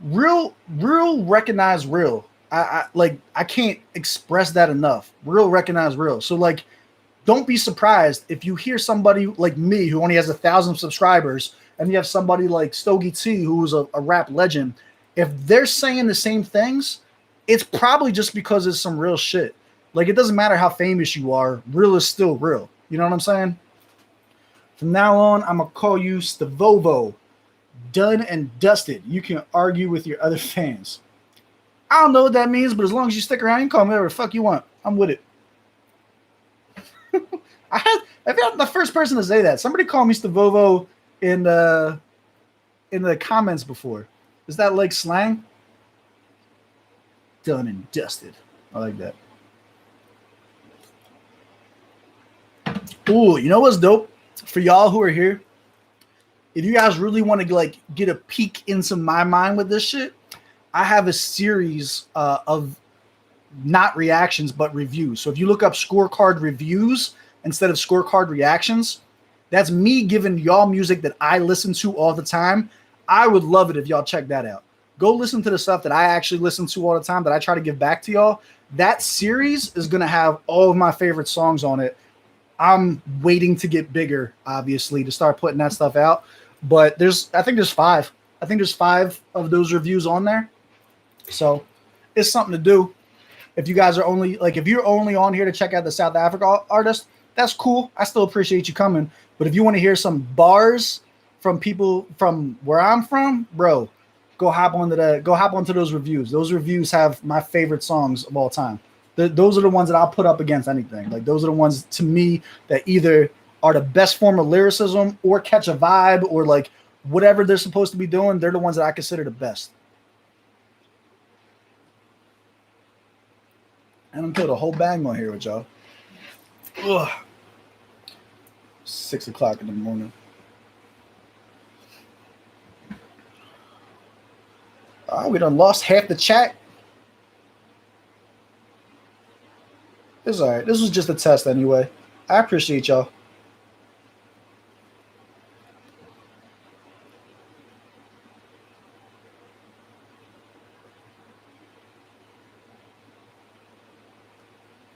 real recognize real. I can't express that enough. Real recognize real. So like, don't be surprised if you hear somebody like me who only has 1,000 subscribers and you have somebody like Stogie T who's a rap legend. If they're saying the same things, it's probably just because it's some real shit. Like, it doesn't matter how famous you are. Real is still real. You know what I'm saying? From now on, I'm going to call you Stavovo. Done and dusted. You can argue with your other fans. I don't know what that means, but as long as you stick around, you can call me whatever the fuck you want. I'm with it. I've been the first person to say that. Somebody called me Stavovo in the comments before. Is that like slang? Done and dusted. I like that. Ooh, you know what's dope? For y'all who are here, if you guys really want to like get a peek into my mind with this shit, I have a series of not reactions but reviews. So if you look up scorecard reviews instead of scorecard reactions, that's me giving y'all music that I listen to all the time. I would love it if y'all check that out. Go listen to the stuff that I actually listen to all the time that I try to give back to y'all. That series is going to have all of my favorite songs on it. I'm waiting to get bigger, obviously, to start putting that stuff out. But I think there's 5. I think there's 5 of those reviews on there. So it's something to do. If you guys are if you're only on here to check out the South Africa artist, that's cool. I still appreciate you coming. But if you want to hear some bars from people from where I'm from, bro, go hop onto those reviews. Those reviews have my favorite songs of all time. Those are the ones that I'll put up against anything. Like, those are the ones to me that either are the best form of lyricism or catch a vibe or like whatever they're supposed to be doing. They're the ones that I consider the best. And I'm putting a whole bang on here with y'all. Ugh. 6 o'clock in the morning. Oh, we done lost half the chat. It's all right. This was just a test anyway. I appreciate y'all.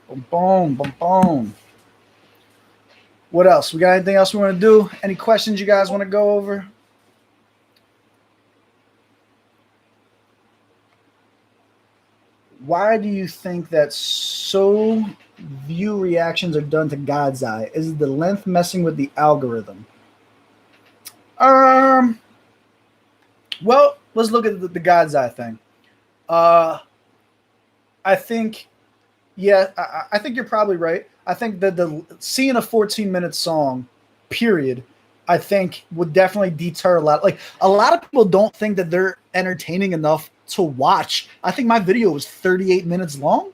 Boom, boom, boom, boom. What else? We got anything else we want to do? Any questions you guys want to go over? Why do you think that so few reactions are done to God's Eye? Is the length messing with the algorithm? Well, let's look at the God's Eye thing. I think, yeah, I think you're probably right. I think that seeing a 14-minute song, period, I think would definitely deter a lot. Like, a lot of people don't think that they're entertaining enough to watch. I think my video was 38 minutes long.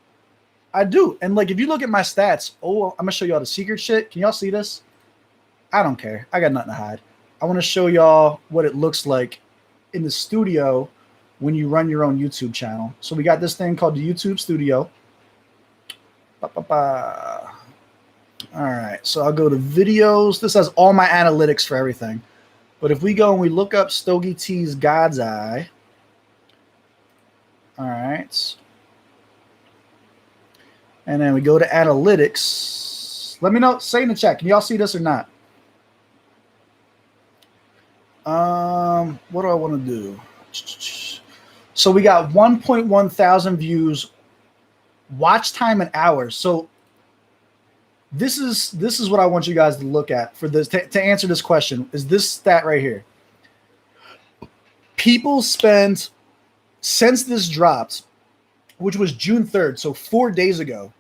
I do. And like, if you look at my stats, I'm gonna show y'all the secret shit. Can y'all see this? I don't care. I got nothing to hide. I want to show y'all what it looks like in the studio when you run your own YouTube channel. So we got this thing called the YouTube Studio. All right, so I'll go to videos. This has all my analytics for everything. But if we go and we look up Stogie T's God's Eye, all right, and then we go to analytics. Let me know, say in the chat, can y'all see this or not? What do I want to do? So we got 1.1 thousand views, watch time in hours. So this is what I want you guys to look at for this to answer this question. Is this stat right here? People spend, since this dropped, which was June 3rd, so 4 days ago,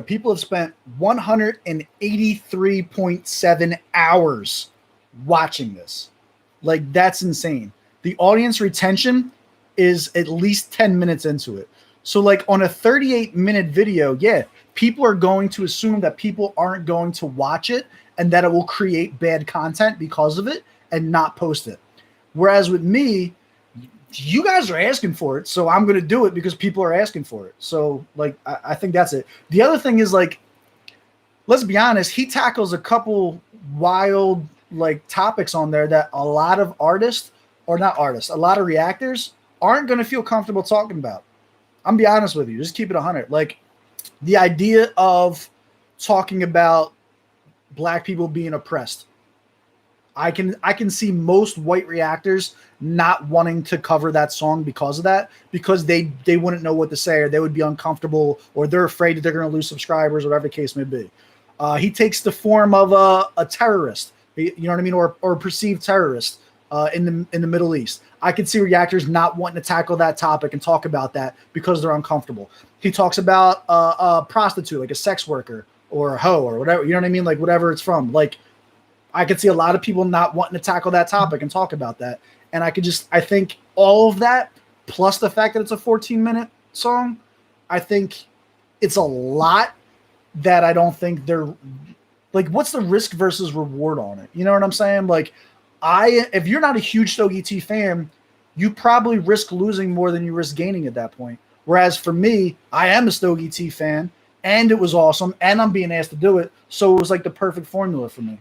people have spent 183.7 hours watching this. Like, that's insane. The audience retention is at least 10 minutes into it. So like on a 38-minute video, yeah, people are going to assume that people aren't going to watch it and that it will create bad content because of it and not post it. Whereas with me, you guys are asking for it, so I'm gonna do it because people are asking for it. So like I think that's it. The other thing is like, let's be honest, he tackles a couple wild like topics on there that a lot of artists, or not artists, a lot of reactors aren't gonna feel comfortable talking about. I'm gonna be honest with you, just keep it 100. Like the idea of talking about black people being oppressed. I can see most white reactors not wanting to cover that song because of that, because they wouldn't know what to say, or they would be uncomfortable, or they're afraid that they're going to lose subscribers, whatever the case may be. He takes the form of a terrorist, you know what I mean, or a perceived terrorist in the Middle East. I could see reactors not wanting to tackle that topic and talk about that because they're uncomfortable. He talks about a prostitute, like a sex worker or a hoe or whatever, you know what I mean, like whatever it's from. Like I could see a lot of people not wanting to tackle that topic and talk about that. And I think all of that, plus the fact that it's a 14-minute song, I think it's a lot that I don't think they're like, what's the risk versus reward on it? You know what I'm saying? Like if you're not a huge Stogie T fan, you probably risk losing more than you risk gaining at that point. Whereas for me, I am a Stogie T fan and it was awesome and I'm being asked to do it. So it was like the perfect formula for me.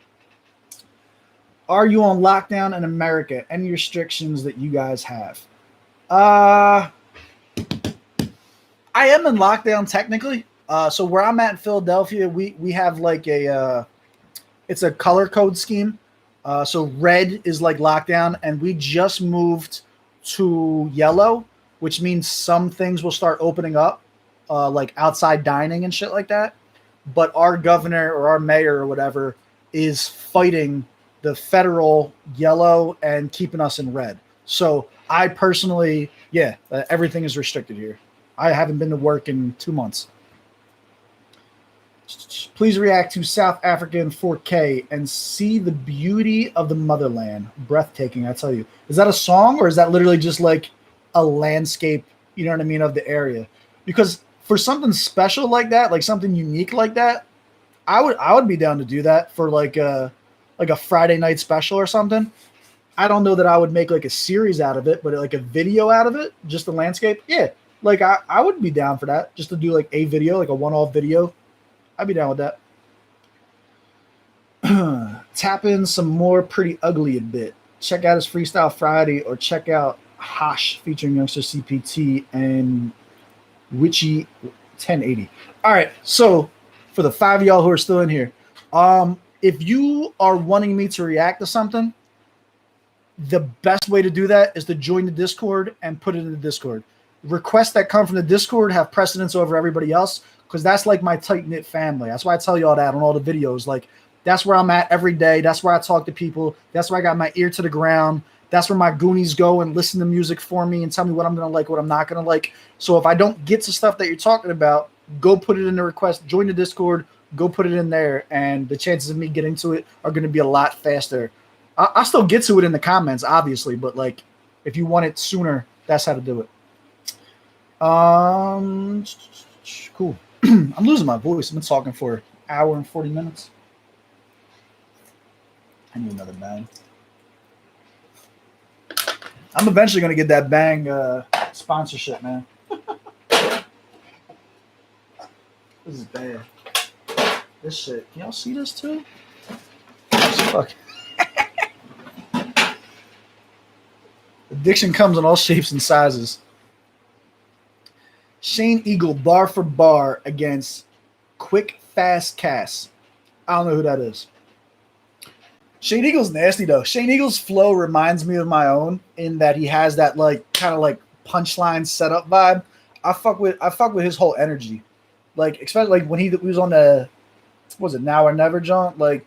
Are you on lockdown in America? Any restrictions that you guys have? I am in lockdown technically. So where I'm at in Philadelphia, we have like it's a color code scheme. So red is like lockdown, and we just moved to yellow, which means some things will start opening up, like outside dining and shit like that. But our governor or our mayor or whatever is fighting the federal yellow and keeping us in red. So I personally, everything is restricted here. I haven't been to work in 2 months. Please react to South Africa in 4K and see the beauty of the motherland. Breathtaking, I tell you. Is that a song or is that literally just like a landscape, you know what I mean, of the area? Because for something special like that, like something unique like that, I would be down to do that for like a Friday night special or something. I don't know that I would make like a series out of it, but like a video out of it, just the landscape. Yeah. Like I would be down for that, just to do like a video, like a one-off video. I'd be down with that. Tap in some more Pretty Ugly a bit. Check out his Freestyle Friday or check out Hosh featuring Youngster CPT and Witchy 1080. All right. So for the 5 of y'all who are still in here, if you are wanting me to react to something, the best way to do that is to join the Discord and put it in the Discord. Requests that come from the Discord have precedence over everybody else because that's like my tight-knit family. That's why I tell you all that on all the videos. Like, that's where I'm at every day. That's where I talk to people. That's where I got my ear to the ground. That's where my goonies go and listen to music for me and tell me what I'm going to like, what I'm not going to like. So if I don't get to stuff that you're talking about, go put it in the request. Join the Discord. Go put it in there. And the chances of me getting to it are going to be a lot faster. I'll still get to it in the comments, obviously. But, like, if you want it sooner, that's how to do it. Cool. I'm losing my voice. I've been talking for an hour and 40 minutes. I need another bang. I'm eventually going to get that bang sponsorship, man. This is bad. This shit. Can y'all see this too? Fuck. Addiction comes in all shapes and sizes. Shane Eagle, bar for bar against Quick Fast Cass. I don't know who that is. Shane Eagle's nasty though. Shane Eagle's flow reminds me of my own in that he has that like kind of like punchline setup vibe. I fuck with his whole energy. Like especially like when he was on the what was it Now or Never jaunt, like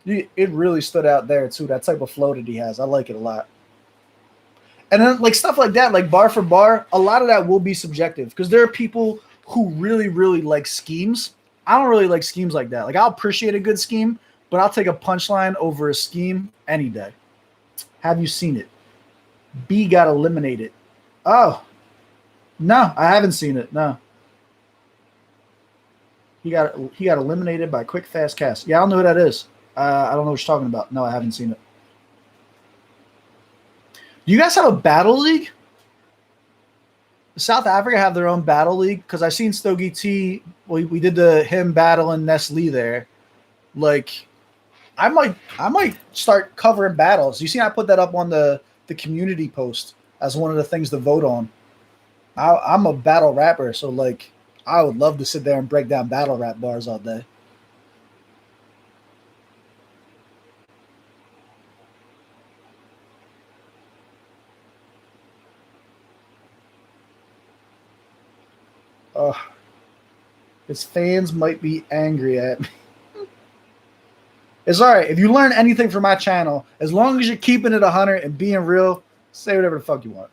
it really stood out there too. That type of flow that he has. I like it a lot. And then like stuff like that, like bar for bar, a lot of that will be subjective because there are people who really, really like schemes. I don't really like schemes like that. Like I'll appreciate a good scheme, but I'll take a punchline over a scheme any day. Have you seen it? B got eliminated. Oh, no, I haven't seen it. No. He got eliminated by Quick Fast Cass. Yeah, I don't know who that is. I don't know what you're talking about. No, I haven't seen it. Do you guys have a battle league? South Africa have their own battle league? Because I seen Stogie T. We did him battling Nestle there. Like, I might start covering battles. You see, I put that up on the community post as one of the things to vote on. I'm a battle rapper, so like, I would love to sit there and break down battle rap bars all day. His fans might be angry at me. It's all right. If you learn anything from my channel, as long as you're keeping it 100 and being real, say whatever the fuck you want.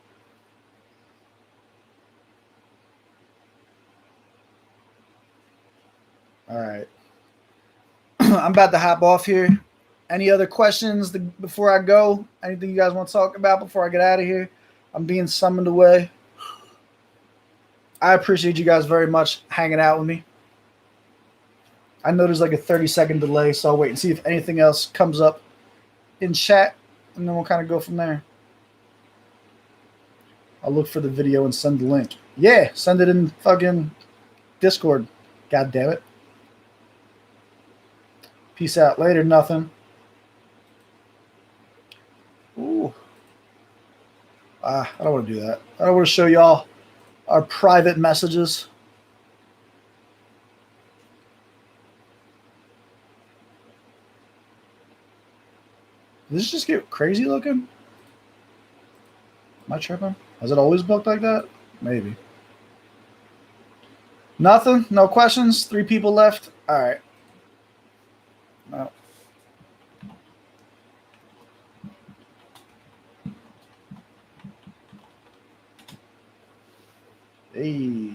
All right. I'm about to hop off here. Any other questions before I go? Anything you guys want to talk about before I get out of here? I'm being summoned away. I appreciate you guys very much hanging out with me. I know there's like a 30-second delay, so I'll wait and see if anything else comes up in chat, and then we'll kind of go from there. I'll look for the video and send the link. Yeah, send it in fucking Discord. God damn it. Peace out. Later, nothing. Ooh. I don't want to do that. I don't want to show y'all our private messages. Did this just get crazy looking? Am I tripping? Has it always looked like that? Maybe. Nothing? No questions? 3 people left? All right. No. Hey.